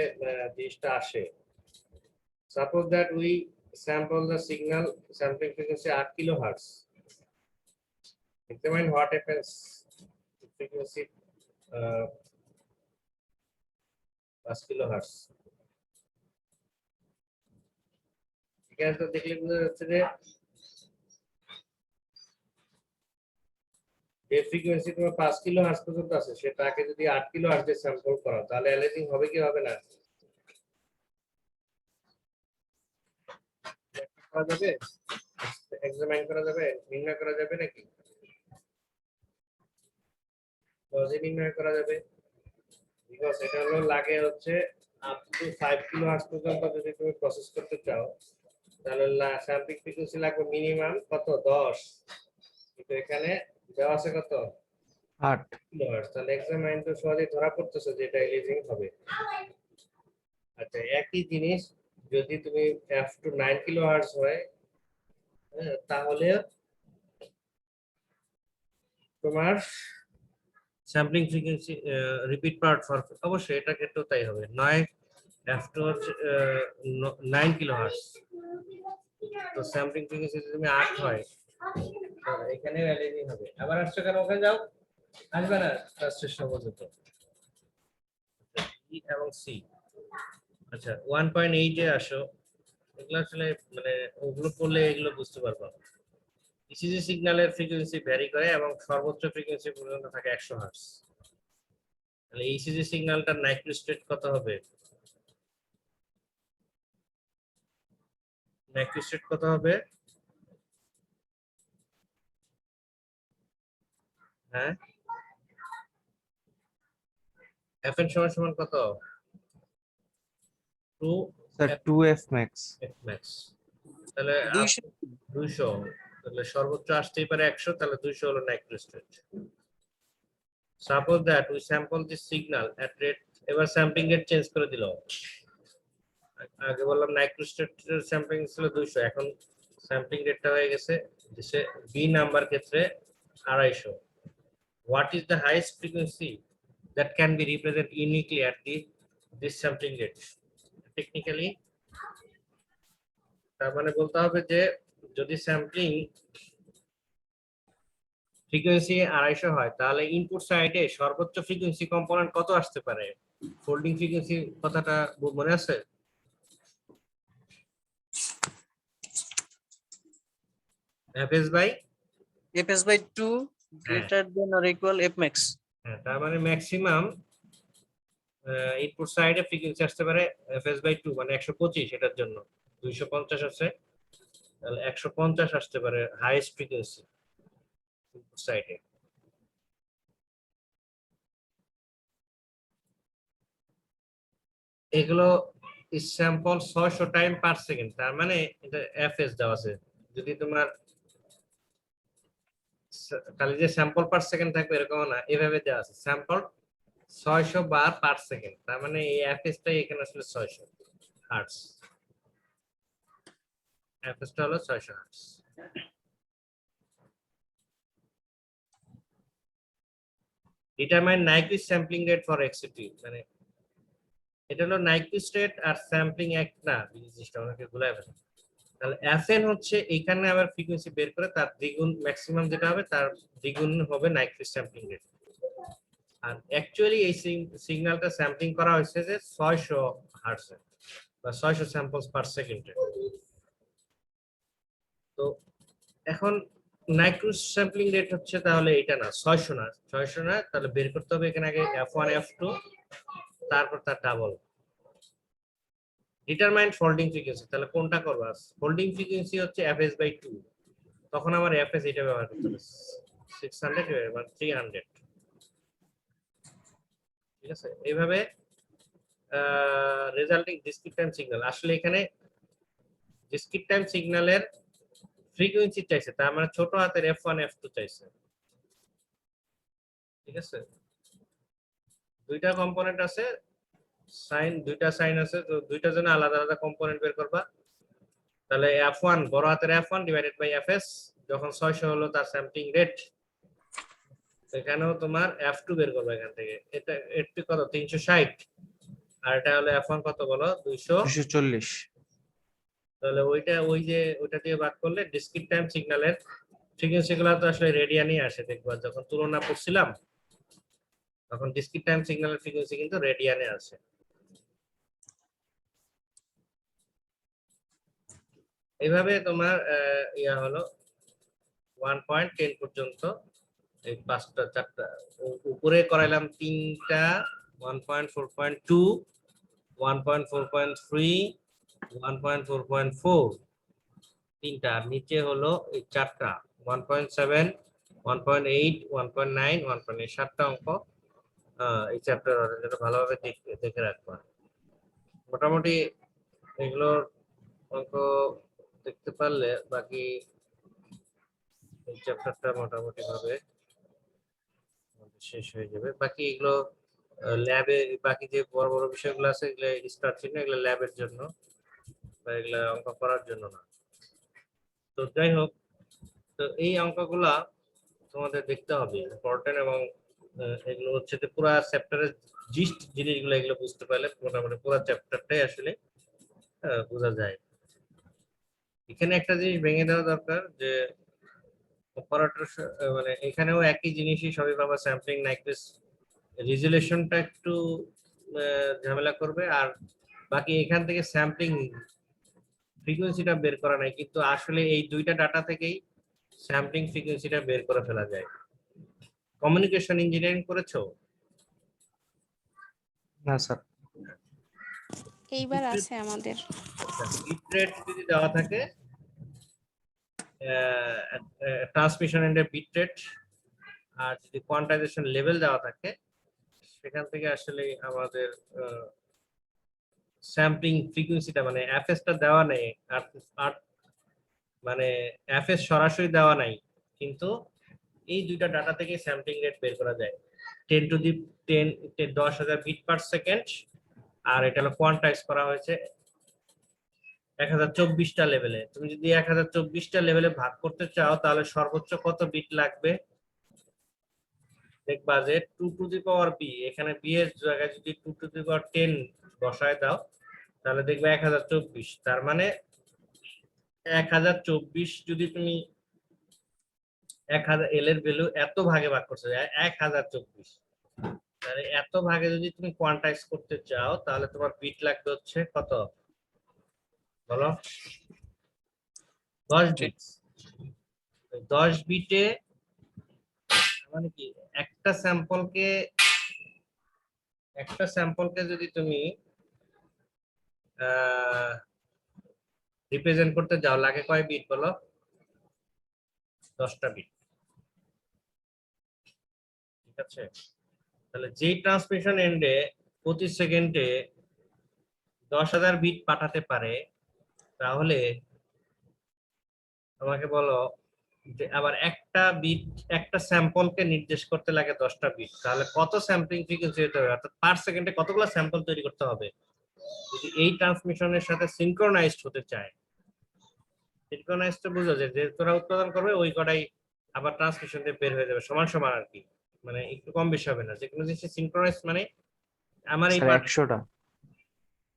জিনিসটা আসে। Suppose that we sample the signal sampling frequency 8 kilohertz. Determine what happens to frequency 5 kilohertz. এখানে তো দেখলে বোঝা যাচ্ছে যে ফ্রিকোয়েন্সি তোমার 5 কিলোহার্টজ পর্যন্ত আছে, সেটাকে যদি 8 কিলোহার্টজ এর স্যাম্পল করো তাহলে অ্যালিয়াসিং হবে কি হবে না? করা যাবে, এক্সামিন করা যাবে, নির্ণয় করা যাবে নাকি? সহজে নির্ণয় করা যাবে, বিকজ এটা হলো লাগে হচ্ছে আপ টু 5 কিলোহার্টজ পর্যন্ত যদি তুমি প্রসেস করতে চাও তাহলে স্যাম্পলিং ফ্রিকোয়েন্সি লাগবে মিনিমাম কত 10, কিন্তু এখানে দেওয়া আছে কত 8। কিলোহার্টজ, তাহলে এক্সামিন তো সহজেই ধরা পড়তেছে যে এটা এলিজিং হবে। আচ্ছা একই জিনিস যদি তুমি f to 9 কিলোহার্টজ হয় তাহলে তোমার sampling frequency repeat part for, অবশ্যই এটা ক্ষেত্রেও তাই হবে। 9 f to 9 কিলোহার্টজ, তো স্যাম্পলিং ফ্রিকোয়েন্সি যদি তুমি 8 হয় এখানে এলিজিং হবে। আবার আসছে কেন, ওখানে যাও, আসবে না ফার্স্টের পর্যন্ত ই এবং সি। আচ্ছা 1.8 এ আসো, এগুলো আসলে মানে ওগুলো করলে এগুলো বুঝতে পারবো। ইসিজি সিগন্যালের ফ্রিকোয়েন্সি ভ্যারি করে এবং সর্বোচ্চ ফ্রিকোয়েন্সি পর্যন্ত থাকে 100 হার্টজ। তাহলে ইসিজি সিগন্যালটার নাইক্রোস্টেট কত হবে? নাইক্রোস্টেট কত হবে? হ্যাঁ fn সমান সমান কত? 2 sir 2f max। f max, তাহলে 200, তাহলে সর্বোচ্চ আসতেই পারে 100, তাহলে 200 হলো Nyquist rate. Suppose that we sample this signal at rate, এবার স্যাম্পলিং রেট চেঞ্জ করে দিল। আগে বললাম নাইক্রোস্টেট স্যাম্পলিং ছিল 200, এখন স্যাম্পলিং রেটটা হয়ে গেছে বি নাম্বার ক্ষেত্রে 250। What is the highest frequency that can be represented uniquely at this sampling rate? Technically, তার মানে বলতে হবে যে যদি স্যাম্পলিং ফ্রিকোয়েন্সি 250 হয় তাহলে ইনপুট সাইডে সর্বোচ্চ ফ্রিকোয়েন্সি কম্পোনেন্ট কত আসতে পারে? ফোল্ডিং ফ্রিকোয়েন্সি কথাটা মনে আছে? fs by 2 greater than or equal f max. হ্যাঁ, তার মানে ম্যাক্সিমাম ইনপুট সাইডে ফ্রিকোয়েন্সি আসতে পারে fs/2, মানে 125, এটার জন্য 250 আছে, তাহলে 150 আসতে পারে হাইয়েস্ট ফ্রিকোয়েন্সি ইনপুট সাইডে। এগুলো স্যাম্পল 600 টাইম পার সেকেন্ড, তার মানে এটা fs দেওয়া আছে। যদি তোমার খালি যে স্যাম্পল পার সেকেন্ড থাকবে এরকম না, এভাবে দেওয়া আছে স্যাম্পল 600 বার পার সেকেন্ড, তার মানে এই fs-টাই এখানে আসলে 600 হার্টজ, fs-টা হলো 600 hertz. Determine Nyquist sampling rate for এক্সিটি, মানে এটা হলো নাইকুইস্ট রেট আর স্যাম্পলিং এক না, জিনিসটা অনেকে ভুলে যাবে। তাহলে fn হচ্ছে এখানে আবার ফ্রিকোয়েন্সি বের করে তার দ্বিগুণ ম্যাক্সিমাম যেটা হবে তার দ্বিগুণ হবে নাইকুইস্ট স্যাম্পলিং রেট। আর অ্যাকচুয়ালি এই সিগন্যালটা স্যাম্পলিং করা হয়েছে যে 600 হার্টজে বা 600 স্যাম্পলস পার সেকেন্ডে। তো এখন নাইক্রোস স্যাম্পলিং রেট হচ্ছে তাহলে এটা না, 600 না, 600 না, তাহলে বের করতে হবে এখানে আগে f1 f2 তারপর তার ডাবল। ডিটারমাইন্ড ফোল্ডিং ফ্রিকোয়েন্সি, তাহলে কোনটা করবা? ফোল্ডিং ফ্রিকোয়েন্সি হচ্ছে fs/2, তখন আমার fs এটা ব্যবহার করতে হবে 600 বা 300, ঠিক আছে? এইভাবে রেজাল্টিং ডিসক্রিট টাইম সিগন্যাল, আসলে এখানে ডিসক্রিট টাইম সিগন্যালের ফ্রিকোয়েন্সি চাইছে, তার মানে ছোট হাতের f1 f2 চাইছে, ঠিক আছে? দুইটা কম্পোনেন্ট আছে, দুইটা সাইন আছে, তো দুইটার জন্য আলাদা আলাদা কম্পোনেন্ট বের করবা। তাহলে f1 বড় হাতের f1 ডিভাইডেড বাই fs, যখন 600 হলো তার স্যাম্পলিং রেট, এখানেও তোমার f2 বের করবে এখান থেকে। এটা একটু কত 360, আর এটা হলো f1 কত বলো 200, 240। তাহলে ওইটা দিয়ে ভাগ করলে ডিসক্রিট টাইম সিগন্যালের ফ্রিকোয়েন্সি গুলো তো আসলে রেডিয়ানই আসে, দেখবা যখন তুলনা করছিলাম তখন ডিসক্রিট টাইম সিগন্যালের ফ্রিকোয়েন্সি কিন্তু রেডিয়ানে আসে। এইভাবে তোমার ইয়া হলো 1.10 পর্যন্ত, এই 5টা 4টা উপরে করাইলাম 3টা, 1.4.2, 1.4.3, 1.4.4 তিনটা, আর নিচে হলো এই 4টা 1.7, 1.8, 1.9, 1.8, 7টা অঙ্ক এই চ্যাপ্টার যেটা ভালোভাবে দেখে রাখবা। মোটামুটি এগুলোর অঙ্ক দেখতে পারলে বাকি এই চ্যাপ্টারটা মোটামুটি ভাবে শেষ হয়ে যাবে। বাকি এগুলো ল্যাবে, বাকি যে বড় বড় বিষয়গুলো আছে এগুলো স্টার্ট ছিল, এগুলো ল্যাবের জন্য বা এগুলো অঙ্ক করার জন্য না। তো যাই হোক, তো এই অঙ্কগুলা তোমাদের দেখতে হবে ইম্পর্টেন্ট, এবং এগুলো হচ্ছে যে পুরো চ্যাপ্টারের জিস্ট জিনিসগুলো এগুলো বুঝতে পারলে মোটামুটি পুরো চ্যাপ্টারটাই আসলে বোঝা যায়। এখানে একটা জিনিস ভেঙে দেওয়া দরকার যে অপারেটর, মানে এখানেও একই জিনিসই সবই পাবা, স্যাম্পলিং নাইক্রোস রেজুলেশনটা একটু ঝামেলা করবে, আর বাকি এখান থেকে স্যাম্পলিং ফ্রিকোয়েন্সিটা বের করা নাই, কিন্তু আসলে এই দুইটা ডাটা থেকেই স্যাম্পলিং ফ্রিকোয়েন্সিটা বের করে ফেলা যায়। কমিউনিকেশন ইঞ্জিনিয়ারিং করেছো? না স্যার। এইবার আছে আমাদের। বিট রেট যদি দেওয়া থাকে, ট্রান্সমিশন এন্ডের বিট রেট, আর যদি কোয়ান্টাইজেশন লেভেল দেওয়া থাকে, সেখান থেকে আসলে আমাদের স্যাম্পলিং ফ্রিকোয়েন্সিটা মানে এফএসটা দেওয়া নেই, আর মানে এফএস সরাসরি দেওয়া নাই, কিন্তু এই দুইটা ডাটা থেকে স্যাম্পলিং রেট বের করা যায় 10 বিট পার সেকেন্ড, আর এটা হলো কোয়ান্টাইজ করা হয়েছে 1024টা লেভেলে। তুমি যদি 1024টা লেভেলে ভাগ করতে চাও তাহলে সর্বোচ্চ কত বিট লাগবে? দেখবা যে 2 টু দি পাওয়ার বি, এখানে বি এর জায়গায় যদি 2 টু দি পাওয়ার 10 বসায় দাও তাহলে দেখবে 1024, তার মানে 1024 যদি তুমি 1000 এল এর ভ্যালু এত ভাগে ভাগ করতে চাও 1024, তাহলে এত ভাগে যদি তুমি কোয়ান্টাইজ করতে চাও তাহলে তোমার বিট লাগবে হচ্ছে কত বলো? 10 বিট। 10 বিটে মানে কি, একটা স্যাম্পলকে যদি তুমি রিপ্রেজেন্ট করতে যাও লাগে কয় বিট বলো? 10টা বিট, ঠিক আছে? তাহলে যেই ট্রান্সমিশন এন্ডে প্রতি সেকেন্ডে 10,000 বিট পাঠাতে পারে, তাহলে আমাকে বলো যে আবার একটা স্যাম্পলকে নির্দেশ করতে লাগে 10টা বিট, তাহলে কত স্যাম্পলিং ফ্রিকোয়েন্সি হতে হবে, অর্থাৎ পার সেকেন্ডে কতগুলো স্যাম্পল তৈরি করতে হবে যদি এই ট্রান্সমিশনের সাথে সিনক্রোনাইজড হতে চায়। সিনক্রোনাইজড তো বুঝো যে তোরা উৎপাদন করবে ওই কটাই আবার ট্রান্সমিশন দিয়ে বের হয়ে যাবে সমান সমান আর কি, মানে একটু কম বেশি হবে না। যে কোনো জিনিস সিনক্রোনাইজ মানে আমার এই স্যার 100টা।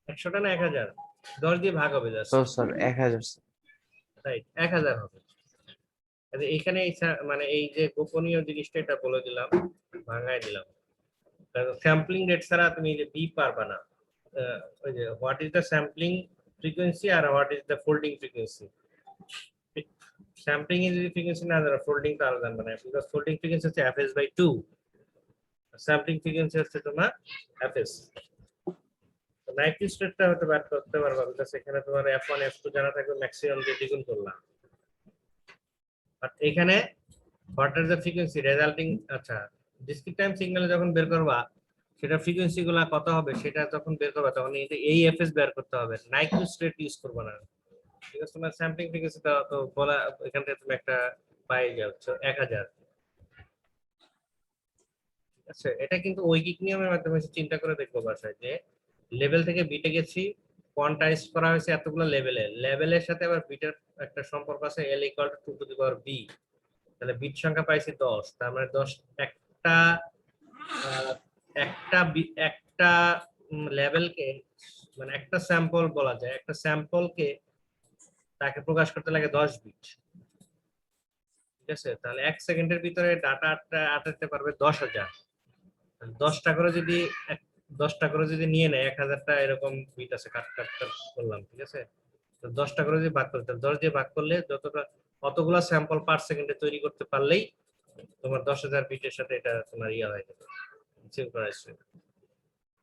100টা না 1000, 10 দিয়ে ভাগ হবে জাস্ট, তো স্যার 1000। রাইট 1000 হবে। এখানে মানে এই যে গোপনীয় জিনিসটা এটা বলে দিলাম, ভাঙায় দিলাম। স্যাম্পলিং রেট ছাড়া তুমি যে বি পারবা না। ওই যে what is the sampling frequency আর what is the folding frequency. Sampling এর যদি ফ্রিকোয়েন্সি না জানো, ফোল্ডিং তো আলাদা জানবে না, বিকজ ফোল্ডিং ফ্রিকোয়েন্সি হচ্ছে fs/2, স্যাম্পলিং ফ্রিকোয়েন্সি হচ্ছে তোমার fs। নাইকুইস্ট রেটটা হয়তো বার করতে পারবা, বিকজ এখানে তোমার f1 f2 জানা থাকবে, ম্যাক্সিমাম দিয়ে দ্বিগুণ করলাম। বাট এখানে what is the frequency resulting, আচ্ছা ডিসক্রিট টাইম সিগন্যালে যখন বের করবা সেটা ফ্রিকোয়েন্সি গুলা কত হবে সেটা যখন বের করবা তখন এই এফএস বের করতে হবে, নাইকুইস্ট রেট ইউজ করবা না। ঠিক আছে, তোমার স্যাম্পলিং ফ্রিকোয়েন্সিটা তো বলা, এখান থেকে তুমি একটা পাই যাচ্ছ 1000। ঠিক আছে, এটা কিন্তু ঐকিক নিয়মের মাধ্যমে চিন্তা করে দেখবো বাসায়, যে লেভেল থেকে বিটে গেছি, কোয়ান্টাইজ করা হয়েছে এতগুলো লেভেলের সাথে আবার বিটের একটা সম্পর্ক আছে, l = 2 to the power b। তাহলে বিট সংখ্যা পাইছি 10, তার মানে 10 একটা একটা লেভেলকে, মানে একটা স্যাম্পল বলা যায়, একটা স্যাম্পলকে তাকে প্রকাশ করতে লাগে 10 বিট। ঠিক আছে, তাহলে 1 সেকেন্ডের ভিতরে ডাটা আটাতে পারবে 10,000। 10টা করে যদি 10টা করে যদি নিয়ে নেয় 1000টা এরকম বিট আছে, কাট কাট কাট করলাম। ঠিক আছে, তো 10টা করে যদি ভাগ করতে, 10 দিয়ে ভাগ করলে যতটা, অতগুলা স্যাম্পল পার সেকেন্ডে তৈরি করতে পারলেই তোমার 10,000 বিটের সাথে এটা তোমার ইয়া হয়ে যাবে, সিনক্রোনাইজড।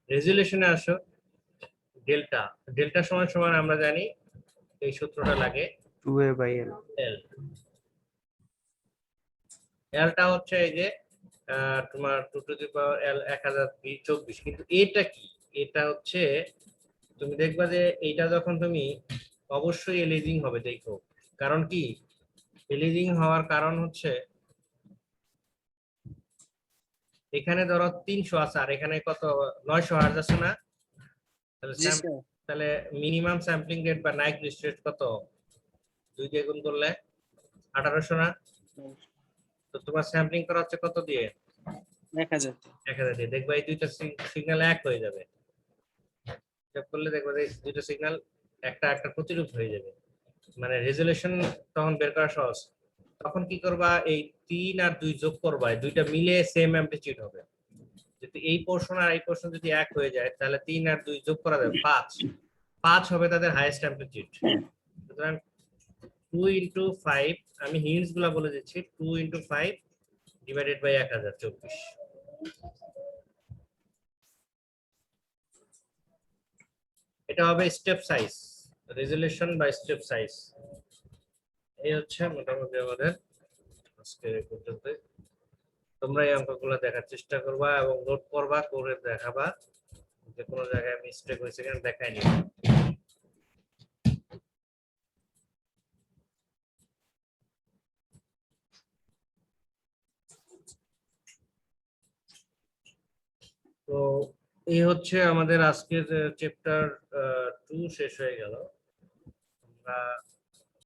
রেজুলেশনে আসো, ডেল্টা, ডেল্টা সমান সমান আমরা জানি এই সূত্রটা লাগে 2a/l। এল। এলটা হচ্ছে এই যে তোমার 2 টু দি পাওয়ার l 1024, কিন্তু এটা কি, এটা হচ্ছে তুমি দেখবা যে এইটা যখন তুমি অবশ্যই এলিজিং হবে, দেখো কারণ কি, এলিজিং হওয়ার কারণ হচ্ছে এখানে ধরো 300 আছে আর এখানে কত 900 হার্জ আছে না, তাহলে জি স্যার। তাহলে মিনিমাম স্যাম্পলিং রেট বা নাইকুইস্ট রেট কত, 2 দিয়ে গুণ করলে 1800 না। তো তোমার স্যাম্পলিং করা হচ্ছে কত দিয়ে, 1000। 1000 দিয়ে। দেখবা এই দুইটা সিগন্যাল এক হয়ে যাবে, চেক করলে দেখবা যে দুইটা সিগন্যাল একটা একটা প্রতিরূপ হয়ে যাবে, মানে রেজুলেশন তখন বের করা সহজ। তখন কি করবা, এই 3 আর 2 যোগ করবা, এই দুইটা মিলে সেম অ্যামপ্লিটিউড হবে। যদি এই পোরশন আর এই পোরশন যদি এক হয়ে যায় তাহলে 3 আর 2 যোগ করা যাবে 5 হবে তাদের হাইয়েস্ট অ্যামপ্লিটিউড। সুতরাং 2 ইনটু 5, আমি হিন্টস গুলা বলে দিচ্ছি, 2 ইনটু 5 ডিভাইডেড বাই 1024। এটা হবে step size, resolution by step size. এই হচ্ছে মোটামুটি আমাদের আজকে পর্যন্ত। তোমরা এই অঙ্কগুলো দেখার চেষ্টা করবা এবং নোট করবা, করে দেখাবা, যে কোনো জায়গায় মিস্টেক হয়েছে কিনা দেখাই নিবা। তো এই হচ্ছে আমাদের আজকের চ্যাপ্টার 2 শেষ হয়ে গেল। আমরা